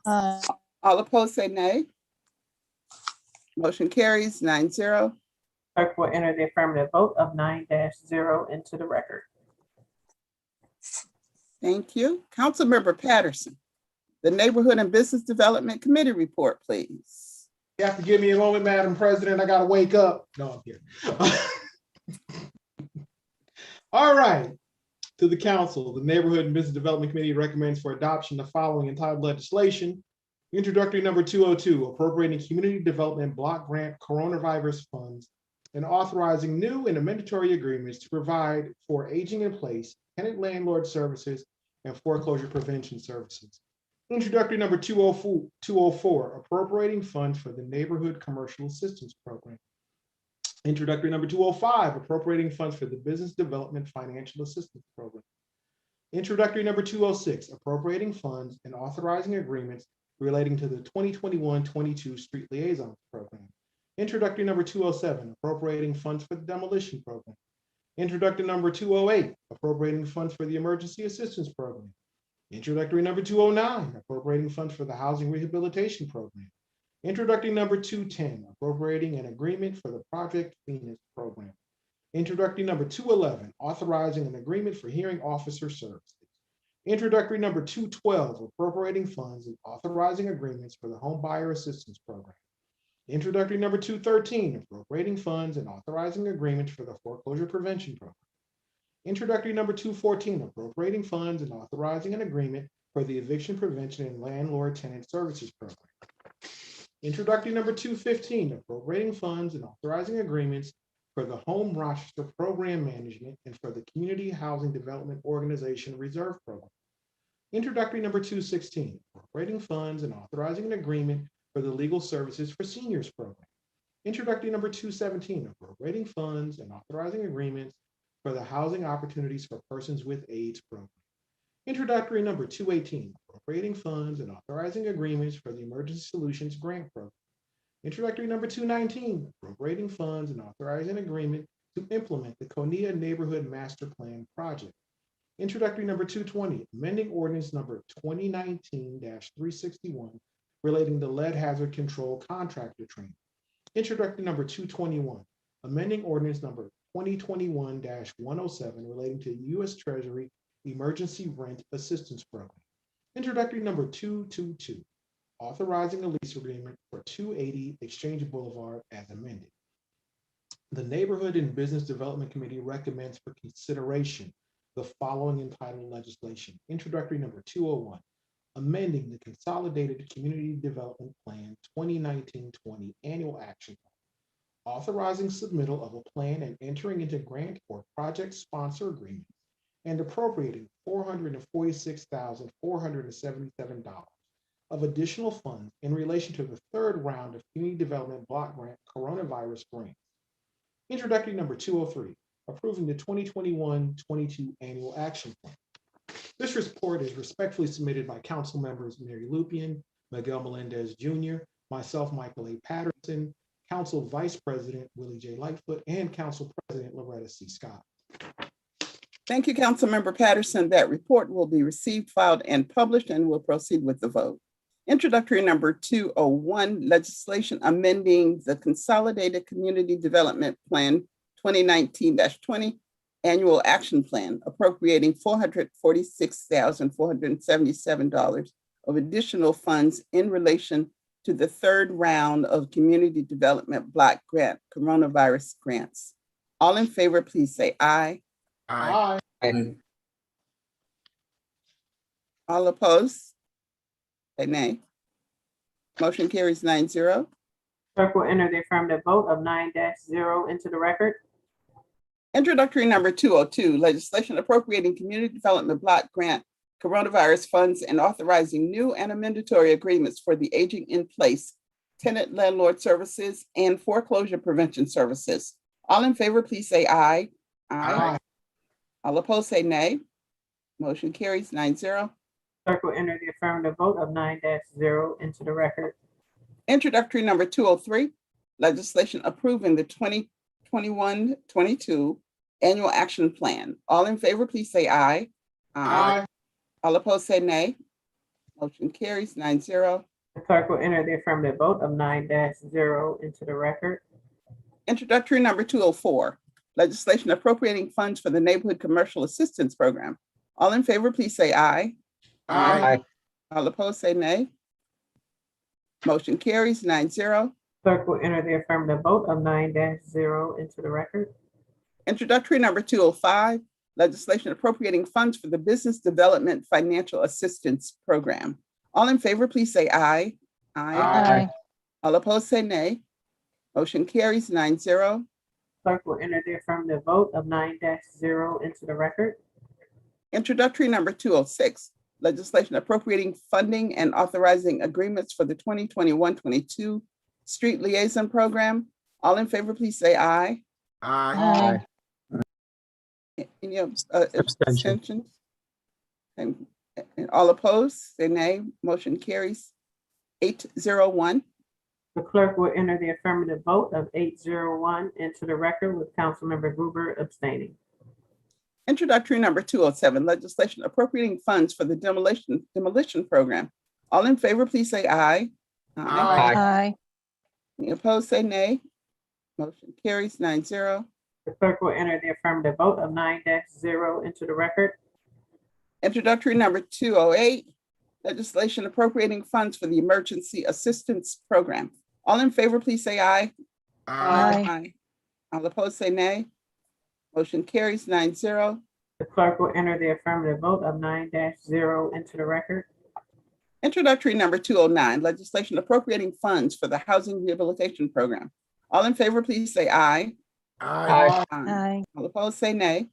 All opposed, say nay. Motion carries 9-0. Clerk will enter the affirmative vote of 9-0 into the record. Thank you. Councilmember Patterson, the Neighborhood and Business Development Committee report, please. You have to give me a moment, Madam President. I gotta wake up. No, I'm kidding. All right. To the council, the Neighborhood and Business Development Committee recommends for adoption the following entitled legislation. Introductory number 202, appropriating community development block grant coronavirus funds and authorizing new and amendatory agreements to provide for aging in place, tenant landlord services, and foreclosure prevention services. Introductory number 204, appropriating funds for the Neighborhood Commercial Assistance Program. Introductory number 205, appropriating funds for the Business Development Financial Assistance Program. Introductory number 206, appropriating funds and authorizing agreements relating to the 2021-22 Street Liaisons Program. Introductory number 207, appropriating funds for the Demolition Program. Introductory number 208, appropriating funds for the Emergency Assistance Program. Introductory number 209, appropriating funds for the Housing Rehabilitation Program. Introductory number 210, appropriating an agreement for the Project Phoenix Program. Introductory number 211, authorizing an agreement for hearing officer services. Introductory number 212, appropriating funds and authorizing agreements for the Home Buyer Assistance Program. Introductory number 213, appropriating funds and authorizing agreements for the Foreclosure Prevention Program. Introductory number 214, appropriating funds and authorizing an agreement for the Eviction Prevention and Landlord Tenant Services Program. Introductory number 215, appropriating funds and authorizing agreements for the Home Rochester Program Management and for the Community Housing Development Organization Reserve Program. Introductory number 216, appropriating funds and authorizing an agreement for the Legal Services for Seniors Program. Introductory number 217, appropriating funds and authorizing agreements for the Housing Opportunities for Persons with AIDS Program. Introductory number 218, appropriating funds and authorizing agreements for the Emergency Solutions Grant Program. Introductory number 219, appropriating funds and authorizing agreement to implement the Conea Neighborhood Master Plan Project. Introductory number 220, amending ordinance number 2019-361 relating to lead hazard control contractor training. Introductory number 221, amending ordinance number 2021-107 relating to U.S. Treasury Emergency Rent Assistance Program. Introductory number 222, authorizing a lease agreement for 280 Exchange Boulevard as amended. The Neighborhood and Business Development Committee recommends for consideration the following entitled legislation. Introductory number 201, amending the Consolidated Community Development Plan 2019-20 Annual Action Plan, authorizing submittal of a plan and entering into grant or project sponsor agreements, and appropriating $446,477 of additional funds in relation to the third round of Community Development Block Grant Coronavirus Grants. Introductory number 203, approving the 2021-22 Annual Action Plan. This report is respectfully submitted by Council members Mary Lupian, Miguel Melendez Jr., myself, Michael A. Patterson, Council Vice President Willie J. Lightfoot, and Council President Loretta C. Scott. Thank you, Councilmember Patterson. That report will be received, filed, and published, and we'll proceed with the vote. Introductory number 201, legislation amending the Consolidated Community Development Plan 2019-20 Annual Action Plan, appropriating $446,477 of additional funds in relation to the third round of Community Development Block Grant Coronavirus Grants. All in favor, please say aye. Aye. All opposed? Say nay. Motion carries 9-0. Clerk will enter the affirmative vote of 9-0 into the record. Introductory number 202, legislation appropriating Community Development Block Grant Coronavirus Funds and authorizing new and amendatory agreements for the aging in place, tenant landlord services, and foreclosure prevention services. All in favor, please say aye. Aye. All opposed, say nay. Motion carries 9-0. Clerk will enter the affirmative vote of 9-0 into the record. Introductory number 203, legislation approving the 2021-22 Annual Action Plan. All in favor, please say aye. Aye. All opposed, say nay. Motion carries 9-0. The clerk will enter the affirmative vote of 9-0 into the record. Introductory number 204, legislation appropriating funds for the Neighborhood Commercial Assistance Program. All in favor, please say aye. Aye. All opposed, say nay. Motion carries 9-0. Clerk will enter the affirmative vote of 9-0 into the record. Introductory number 205, legislation appropriating funds for the Business Development Financial Assistance Program. All in favor, please say aye. Aye. All opposed, say nay. Motion carries 9-0. Clerk will enter the affirmative vote of 9-0 into the record. Introductory number 206, legislation appropriating funding and authorizing agreements for the 2021-22 Street Liaison Program. All in favor, please say aye. Aye. Any Abstention. abstentions? And all opposed, say nay. Motion carries 801. The clerk will enter the affirmative vote of 801 into the record with Councilmember Gruber abstaining. Introductory number 207, legislation appropriating funds for the demolition program. All in favor, please say aye. Aye. Any opposed, say nay. Motion carries 9-0. The clerk will enter the affirmative vote of 9-0 into the record. Introductory number 208, legislation appropriating funds for the Emergency Assistance Program. All in favor, please say aye. Aye. All opposed, say nay. Motion carries 9-0. The clerk will enter the affirmative vote of 9-0 into the record. Introductory number 209, legislation appropriating funds for the Housing Rehabilitation Program. All in favor, please say aye. Aye. All opposed, say nay.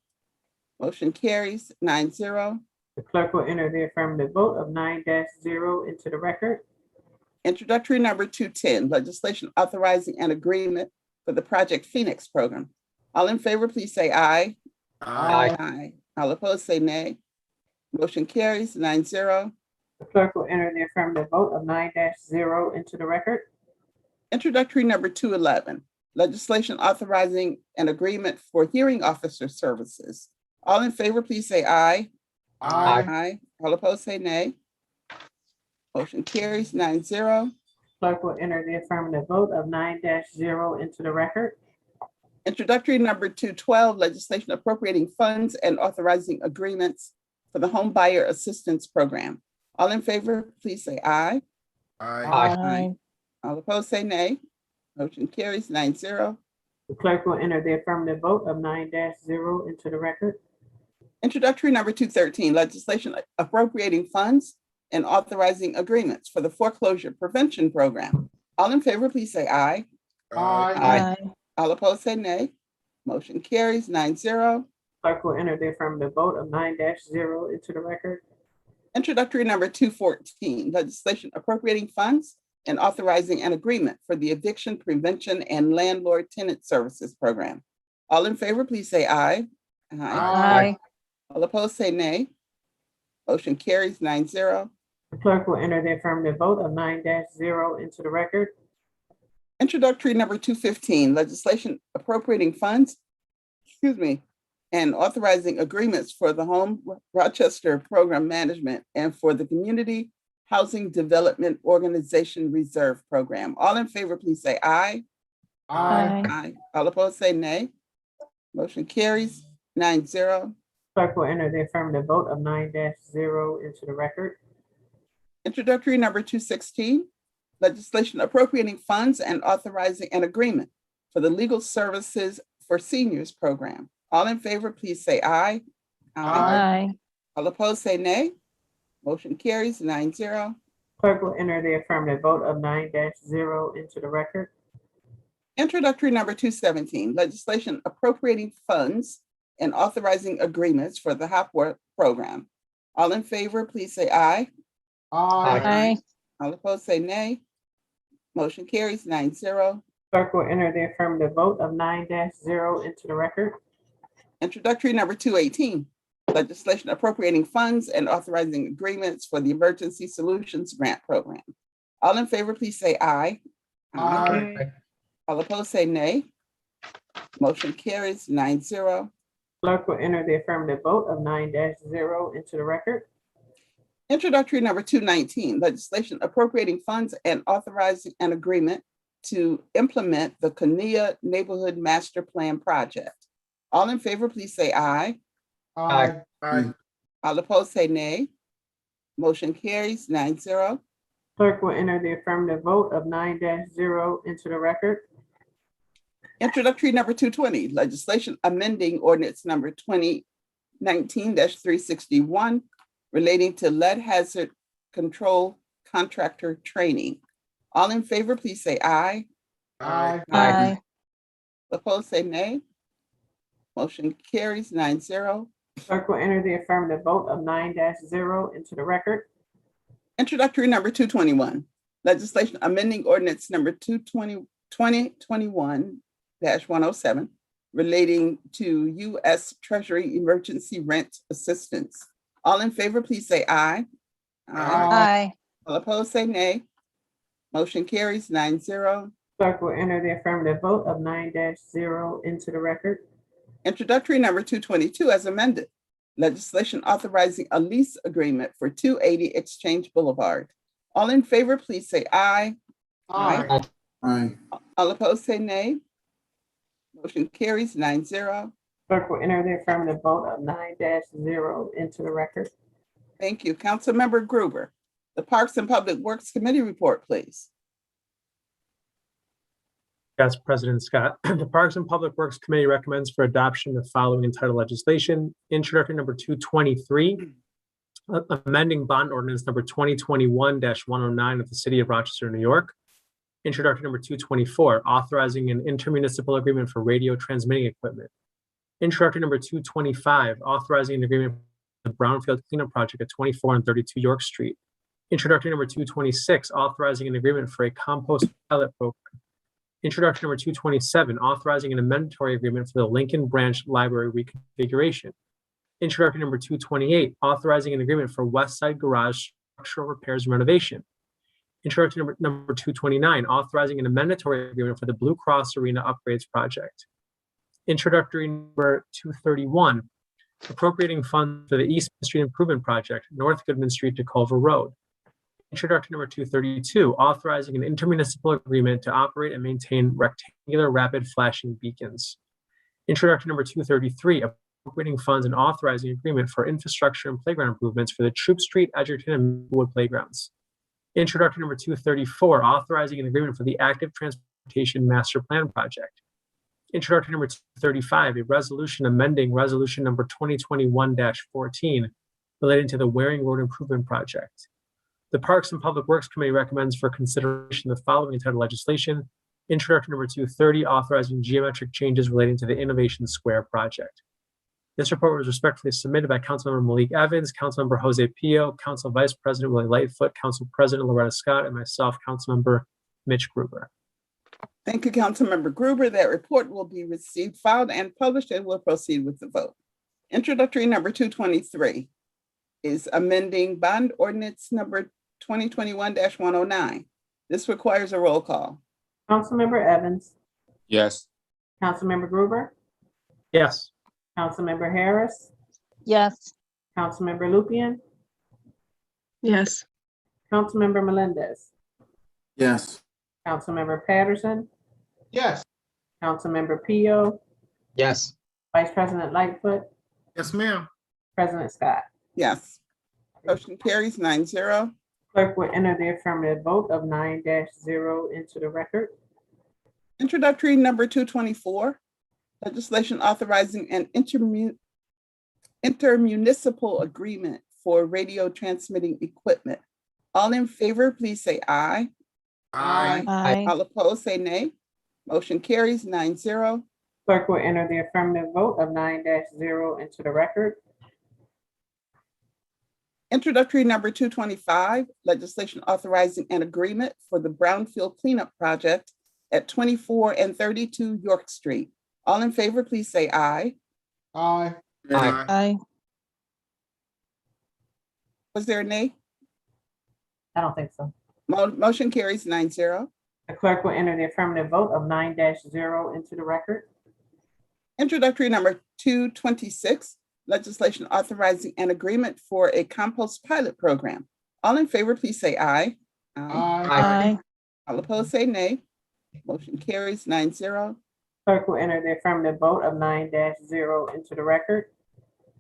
Motion carries 9-0. The clerk will enter the affirmative vote of 9-0 into the record. Introductory number 210, legislation authorizing an agreement for the Project Phoenix program. All in favor, please say aye. Aye. All opposed, say nay. Motion carries 9-0. The clerk will enter the affirmative vote of 9-0 into the record. Introductory number 211, legislation authorizing an agreement for hearing officer services. All in favor, please say aye. Aye. All opposed, say nay. Motion carries 9-0. Clerk will enter the affirmative vote of 9-0 into the record. Introductory number 212, legislation appropriating funds and authorizing agreements for the Home Buyer Assistance Program. All in favor, please say aye. Aye. All opposed, say nay. Motion carries 9-0. The clerk will enter the affirmative vote of 9-0 into the record. Introductory number 213, legislation appropriating funds and authorizing agreements for the foreclosure prevention program. All in favor, please say aye. Aye. All opposed, say nay. Motion carries 9-0. Clerk will enter the affirmative vote of 9-0 into the record. Introductory number 214, legislation appropriating funds and authorizing an agreement for the eviction prevention and landlord tenant services program. All in favor, please say aye. Aye. All opposed, say nay. Motion carries 9-0. The clerk will enter the affirmative vote of 9-0 into the record. Introductory number 215, legislation appropriating funds, and authorizing agreements for the Home Rochester Program Management and for the Community Housing Development Organization Reserve Program. All in favor, please say aye. Aye. All opposed, say nay. Motion carries 9-0. Clerk will enter the affirmative vote of 9-0 into the record. Introductory number 216, legislation appropriating funds and authorizing an agreement for the Legal Services for Seniors Program. All in favor, please say aye. Aye. All opposed, say nay. Motion carries 9-0. Clerk will enter the affirmative vote of 9-0 into the record. Introductory number 217, legislation appropriating funds and authorizing agreements for the HOP program. All in favor, please say aye. Aye. All opposed, say nay. Motion carries 9-0. Clerk will enter the affirmative vote of 9-0 into the record. Introductory number 218, legislation appropriating funds and authorizing agreements for the Emergency Solutions Grant Program. All in favor, please say aye. Aye. All opposed, say nay. Motion carries 9-0. Clerk will enter the affirmative vote of 9-0 into the record. Introductory number 219, legislation appropriating funds and authorizing an agreement to implement the Kania Neighborhood Master Plan Project. All in favor, please say aye. Aye. All opposed, say nay. Motion carries 9-0. Clerk will enter the affirmative vote of 9-0 into the record. Introductory number 220, legislation amending ordinance number 2019-361 relating to lead hazard control contractor training. All in favor, please say aye. Aye. Opposed, say nay. Motion carries 9-0. Clerk will enter the affirmative vote of 9-0 into the record. Introductory number 221, legislation amending ordinance number 2021-107 relating to U.S. Treasury emergency rent assistance. All in favor, please say aye. Aye. All opposed, say nay. Motion carries 9-0. Clerk will enter the affirmative vote of 9-0 into the record. Introductory number 222 as amended, legislation authorizing a lease agreement for 280 Exchange Boulevard. All in favor, please say aye. Aye. All opposed, say nay. Motion carries 9-0. Clerk will enter the affirmative vote of 9-0 into the record. Thank you. Councilmember Gruber, the Parks and Public Works Committee report, please. Yes, President Scott. The Parks and Public Works Committee recommends for adoption the following entitled legislation. Introductory number 223, amending bond ordinance number 2021-109 of the City of Rochester, New York. Introductory number 224, authorizing an intermunicipal agreement for radio transmitting equipment. Introductory number 225, authorizing an agreement for the Brownfield Cleanup Project at 24 and 32 York Street. Introductory number 226, authorizing an agreement for a compost pilot program. Introduction number 227, authorizing an amendatory agreement for the Lincoln Branch Library reconfiguration. Introduction number 228, authorizing an agreement for West Side Garage structural repairs and renovation. Introduction number 229, authorizing an amendatory agreement for the Blue Cross Arena upgrades project. Introductory number 231, appropriating funds for the East Street Improvement Project, North Goodman Street to Culver Road. Introduction number 232, authorizing an intermunicipal agreement to operate and maintain rectangular rapid flashing beacons. Introduction number 233, appropriating funds and authorizing agreement for infrastructure and playground improvements for the Troop Street, Edgerton, and Wood playgrounds. Introduction number 234, authorizing an agreement for the Active Transportation Master Plan Project. Introductory number 235, a resolution amending resolution number 2021-14 relating to the Waring Road Improvement Project. The Parks and Public Works Committee recommends for consideration the following entitled legislation. Introductory number 230, authorizing geometric changes relating to the Innovation Square project. This report was respectfully submitted by Councilmember Malik Evans, Councilmember Jose Pio, Council Vice President Willie Lightfoot, Council President Loretta Scott, and myself, Councilmember Mitch Gruber. Thank you, Councilmember Gruber. That report will be received, filed, and published, and we'll proceed with the vote. Introductory number 223 is amending bond ordinance number 2021-109. This requires a roll call. Councilmember Evans, Yes. Councilmember Gruber, Yes. Councilmember Harris, yes, Councilmember Lupian, Yes. Councilmember Melendez, Yes. Councilmember Patterson, Yes. Councilmember Pio, Yes. Vice President Lightfoot, Yes, ma'am. President Scott. Yes. Motion carries 9-0. Clerk will enter the affirmative vote of 9-0 into the record. Introductory number 224, legislation authorizing an intermunicipal agreement for radio transmitting equipment. All in favor, please say aye. aye, All opposed, say nay. Motion carries 9-0. Clerk will enter the affirmative vote of 9-0 into the record. Introductory number 225, legislation authorizing an agreement for the Brownfield Cleanup Project at 24 and 32 York Street. All in favor, please say aye. Aye. aye, Was there a nay? I don't think so. Motion carries 9-0. The clerk will enter the affirmative vote of 9-0 into the record. Introductory number 226, legislation authorizing an agreement for a compost pilot program. All in favor, please say aye. Aye. aye, All opposed, say nay. Motion carries 9-0. Clerk will enter the affirmative vote of 9-0 into the record.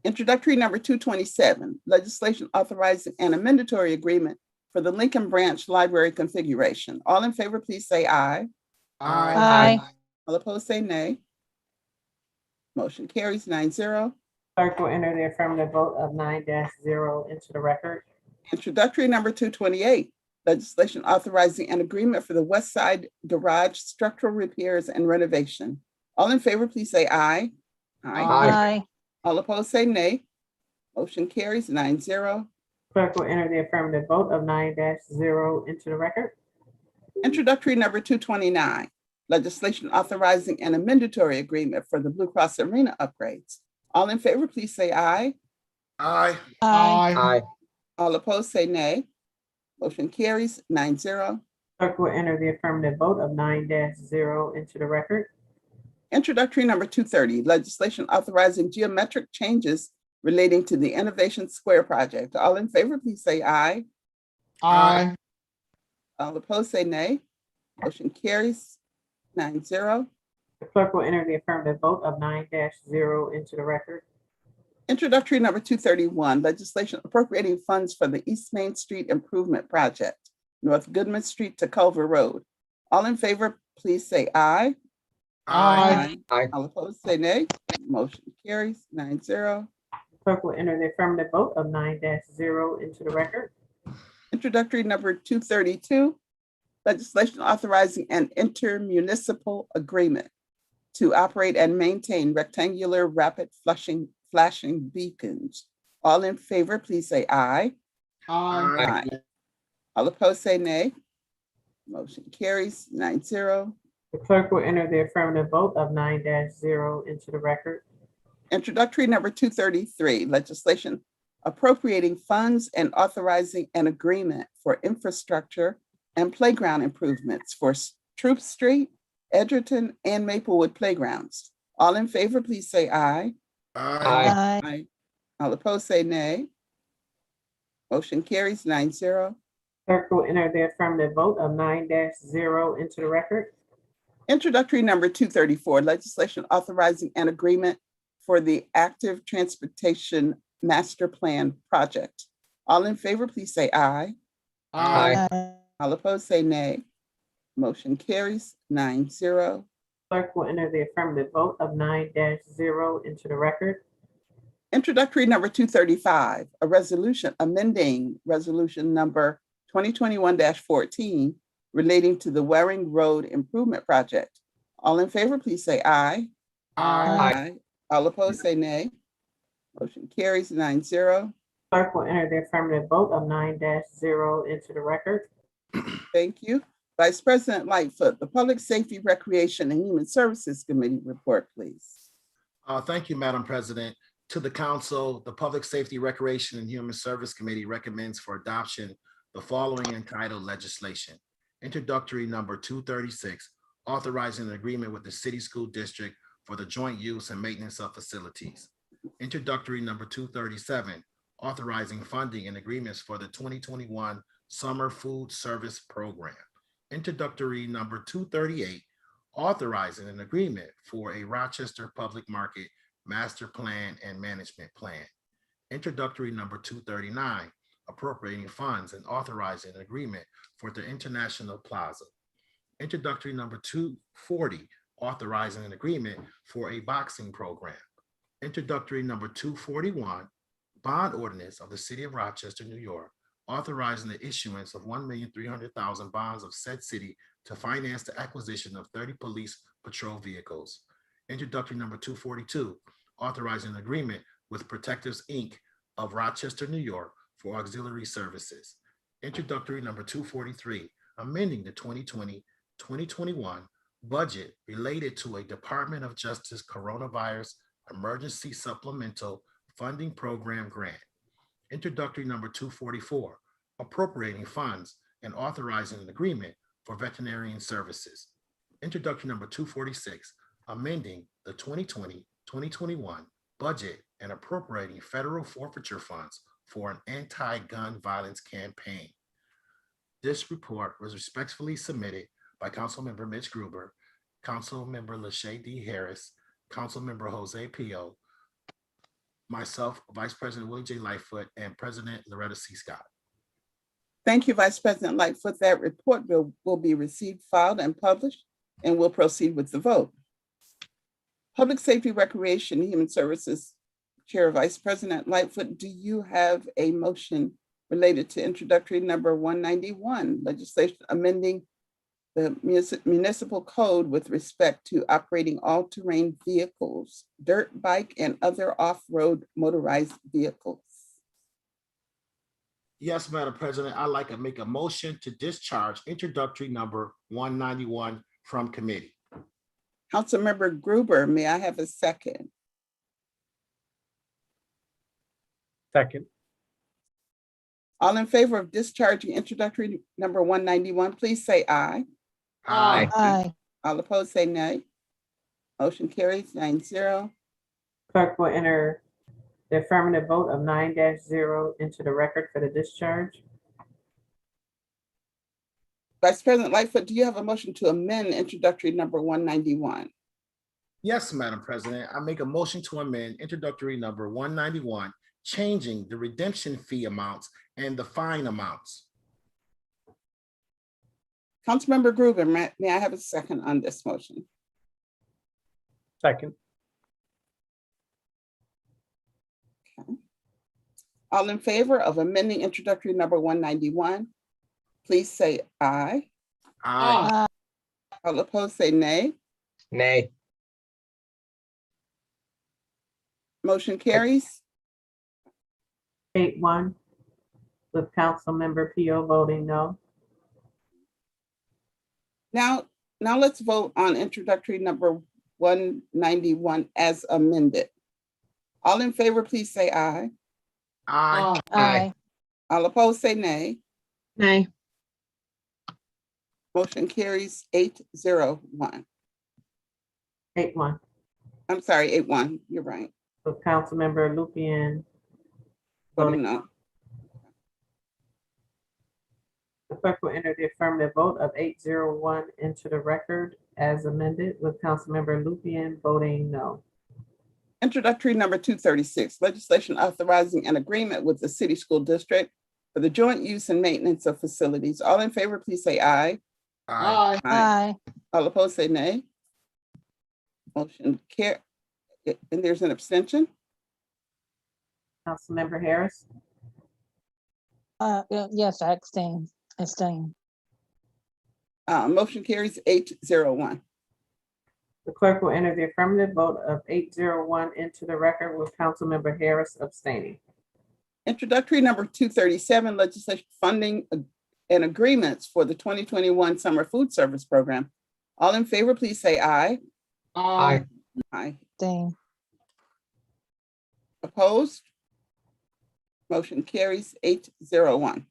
Introductory number 227, legislation authorizing an amendatory agreement for the Lincoln Branch Library configuration. All in favor, please say aye. aye, All opposed, say nay. Motion carries 9-0. Clerk will enter the affirmative vote of 9-0 into the record. Introductory number 228, legislation authorizing an agreement for the West Side Garage structural repairs and renovation. All in favor, please say aye. aye, All opposed, say nay. Motion carries 9-0. Clerk will enter the affirmative vote of 9-0 into the record. Introductory number 229, legislation authorizing an amendatory agreement for the Blue Cross Arena upgrades. All in favor, please say aye. aye, Aye. All opposed, say nay. Motion carries 9-0. Clerk will enter the affirmative vote of 9-0 into the record. Introductory number 230, legislation authorizing geometric changes relating to the Innovation Square project. All in favor, please say aye. Aye. All opposed, say nay. Motion carries 9-0. The clerk will enter the affirmative vote of 9-0 into the record. Introductory number 231, legislation appropriating funds for the East Main Street Improvement Project, North Goodman Street to Culver Road. All in favor, please say aye. Aye. Aye. All opposed, say nay. Motion carries 9-0. Clerk will enter the affirmative vote of 9-0 into the record. Introductory number 232, legislation authorizing an intermunicipal agreement to operate and maintain rectangular rapid flashing beacons. All in favor, please say aye. Aye. Aye. All opposed, say nay. Motion carries 9-0. The clerk will enter the affirmative vote of 9-0 into the record. Introductory number 233, legislation appropriating funds and authorizing an agreement for infrastructure and playground improvements for Troop Street, Edgerton, and Maplewood playgrounds. All in favor, please say aye. Aye. Aye. All opposed, say nay. Motion carries 9-0. Clerk will enter the affirmative vote of 9-0 into the record. Introductory number 234, legislation authorizing an agreement for the Active Transportation Master Plan Project. All in favor, please say aye. Aye. aye, All opposed, say nay. Motion carries 9-0. Clerk will enter the affirmative vote of 9-0 into the record. Introductory number 235, a resolution amending resolution number 2021-14 relating to the Waring Road Improvement Project. All in favor, please say aye. Aye. All opposed, say nay. Motion carries 9-0. Clerk will enter the affirmative vote of 9-0 into the record. Thank you. Vice President Lightfoot, the Public Safety, Recreation, and Human Services Committee report, please. Thank you, Madam President. To the council, the Public Safety, Recreation, and Human Service Committee recommends for adoption the following entitled legislation. Introductory number 236, authorizing an agreement with the City School District for the joint use and maintenance of facilities. Introductory number 237, authorizing funding and agreements for the 2021 Summer Food Service Program. Introductory number 238, authorizing an agreement for a Rochester Public Market Master Plan and Management Plan. Introductory number 239, appropriating funds and authorizing an agreement for the International Plaza. Introductory number 240, authorizing an agreement for a boxing program. Introductory number 241, bond ordinance of the City of Rochester, New York, authorizing the issuance of 1,300,000 bonds of said city to finance the acquisition of 30 police patrol vehicles. Introductory number 242, authorizing an agreement with Protectives, Inc. of Rochester, New York for auxiliary services. Introductory number 243, amending the 2020-2021 budget related to a Department of Justice Coronavirus Emergency Supplemental Funding Program grant. Introductory number 244, appropriating funds and authorizing an agreement for veterinarian services. Introductory number 246, amending the 2020-2021 budget and appropriating federal forfeiture funds for an anti-gun violence campaign. This report was respectfully submitted by Councilmember Mitch Gruber, Councilmember LaShaye D. Harris, Councilmember Jose Pio, myself, Vice President Willie J. Lightfoot, and President Loretta C. Scott. Thank you, Vice President Lightfoot. That report will be received, filed, and published, and we'll proceed with the vote. Public Safety, Recreation, and Human Services Chair, Vice President Lightfoot, do you have a motion related to introductory number 191, legislation amending the municipal code with respect to operating all-terrain vehicles, dirt bike, and other off-road motorized vehicles? Yes, Madam President, I'd like to make a motion to discharge introductory number 191 from committee. Councilmember Gruber, may I have a second? Second. All in favor of discharging introductory number 191, please say aye. Aye. Aye. All opposed, say nay. Motion carries 9-0. Clerk will enter the affirmative vote of 9-0 into the record for the discharge. Vice President Lightfoot, do you have a motion to amend introductory number 191? Yes, Madam President, I make a motion to amend introductory number 191, changing the redemption fee amounts and the fine amounts. Councilmember Gruber, may I have a second on this motion? Second. All in favor of amending introductory number 191, please say aye. Aye. All opposed, say nay. Nay. Motion carries. 8-1, with Councilmember Pio voting no. Now let's vote on introductory number 191 as amended. All in favor, please say aye. Aye. Aye. All opposed, say nay. Nay. Motion carries 8-0-1. 8-1, I'm sorry, 8-1. You're right. with Councilmember Lupian Voting voting. no. The clerk will enter the affirmative vote of 8-0-1 into the record as amended, with Councilmember Lupian voting no. Introductory number 236, legislation authorizing an agreement with the city school district for the joint use and maintenance of facilities. All in favor, please say aye. Aye. Aye. All opposed, say nay. Motion care, and there's an abstention. Councilmember Harris, Yes, I abstain. Motion carries 801. the clerk will enter the affirmative vote of 801 into the record with Councilmember Harris abstaining. Introductory number 237, legislation funding and agreements for the 2021 summer food service program. All in favor, please say aye. Aye. Aye. Abstain. Opposed? Motion carries 801.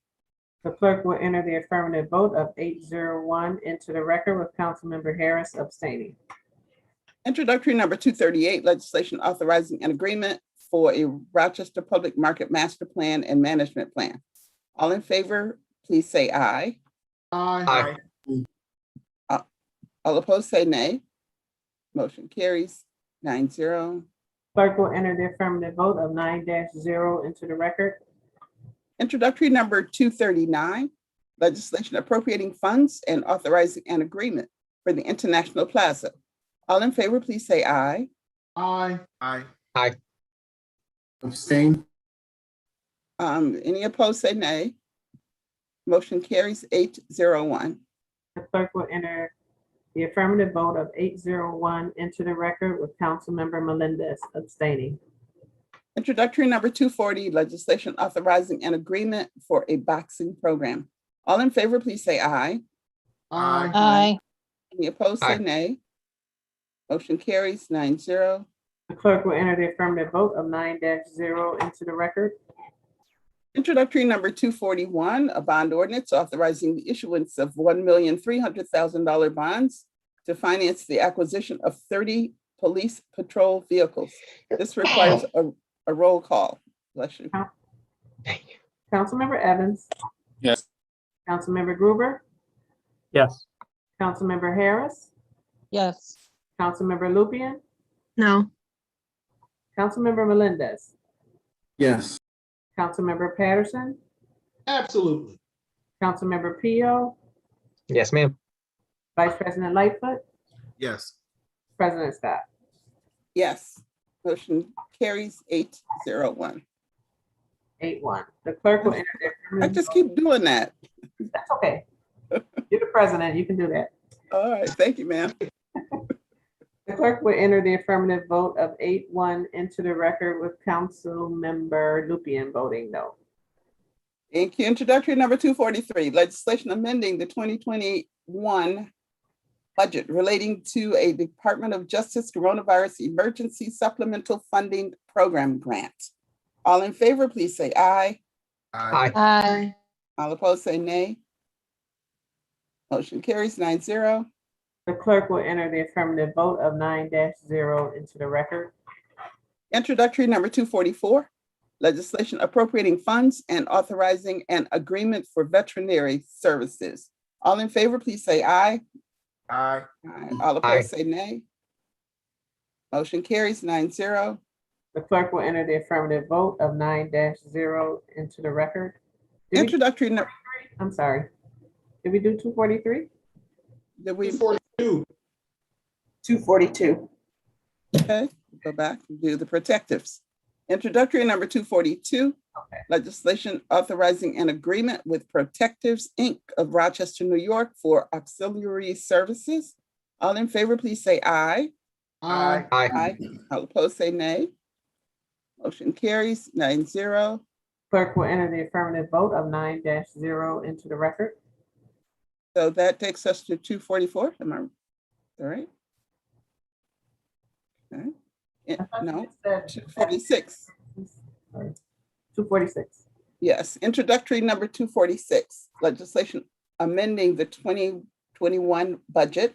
The clerk will enter the affirmative vote of 801 into the record with Councilmember Harris abstaining. Introductory number 238, legislation authorizing an agreement for a Rochester Public Market Master Plan and Management Plan. All in favor, please say aye. Aye. All opposed, say nay. Motion carries 9-0. Clerk will enter the affirmative vote of 9-0 into the record. Introductory number 239, legislation appropriating funds and authorizing an agreement for the International Plaza. All in favor, please say aye. Aye. Aye. Abstain. Any opposed, say nay. Motion carries 801. The clerk will enter the affirmative vote of 801 into the record with Councilmember Melendez abstaining. Introductory number 240, legislation authorizing an agreement for a boxing program. All in favor, please say aye. Aye. Any opposed, say Aye. nay. Motion carries 9-0. The clerk will enter the affirmative vote of 9-0 into the record. Introductory number 241, a bond ordinance authorizing the issuance of $1,300,000 bonds to finance the acquisition of 30 police patrol vehicles. This requires a roll call. Bless you. Councilmember Evans, Yes. Councilmember Gruber, Yes. Councilmember Harris, Yes. Councilmember Lupian, No. Councilmember Melendez, Yes. Councilmember Patterson, Absolutely. Councilmember Pio, Yes, ma'am. Vice President Lightfoot, Yes. President Scott. Yes. Motion carries 801. 8-1. The clerk will enter the I affirmative just vote. keep doing that. That's okay. You're the president, you can do that. All right, thank you, ma'am. The clerk will enter the affirmative vote of 8-1 into the record with Councilmember Lupian voting no. Thank you. Introductory number 243, legislation amending the 2021 budget relating to a Department of Justice Coronavirus Emergency Supplemental Funding Program grant. All in favor, please say aye. Aye. Aye. All opposed, say nay. Motion carries 9-0. The clerk will enter the affirmative vote of 9-0 into the record. Introductory number 244, legislation appropriating funds and authorizing an agreement for veterinary services. All in favor, please say aye. Aye. Aye. All Aye. opposed, say nay. Motion carries 9-0. The clerk will enter the affirmative vote of 9-0 into the record. Did we- Introductory, I'm sorry. Did we do 243? did we, 242. 242. Okay, go back and do the protectives. Introductory number 242, Okay. legislation authorizing an agreement with Protectives, Inc. of Rochester, New York for auxiliary services. All in favor, please say aye. Aye. Aye. Aye. All opposed, say nay. Motion carries 9-0. Clerk will enter the affirmative vote of 9-0 into the record. So that takes us to 244. Am I all right? Okay. I thought you No, just said 246. 246. Yes, introductory number 246, legislation amending the 2021 budget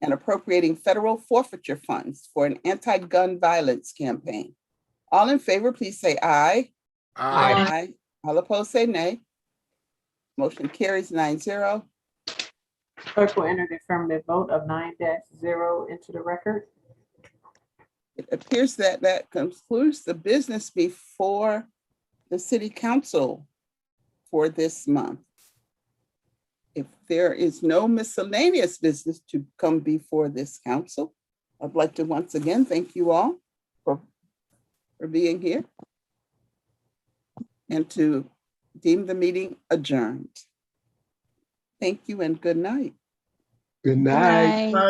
and appropriating federal forfeiture funds for an anti-gun violence campaign. All in favor, please say aye. Aye. All opposed, say nay. Motion carries 9-0. Clerk will enter the affirmative vote of 9-0 into the record. It appears that that concludes the business before the city council for this month. If there is no miscellaneous business to come before this council, I'd like to once again thank you all for being here and to deem the meeting adjourned. Thank you and good night. Good night.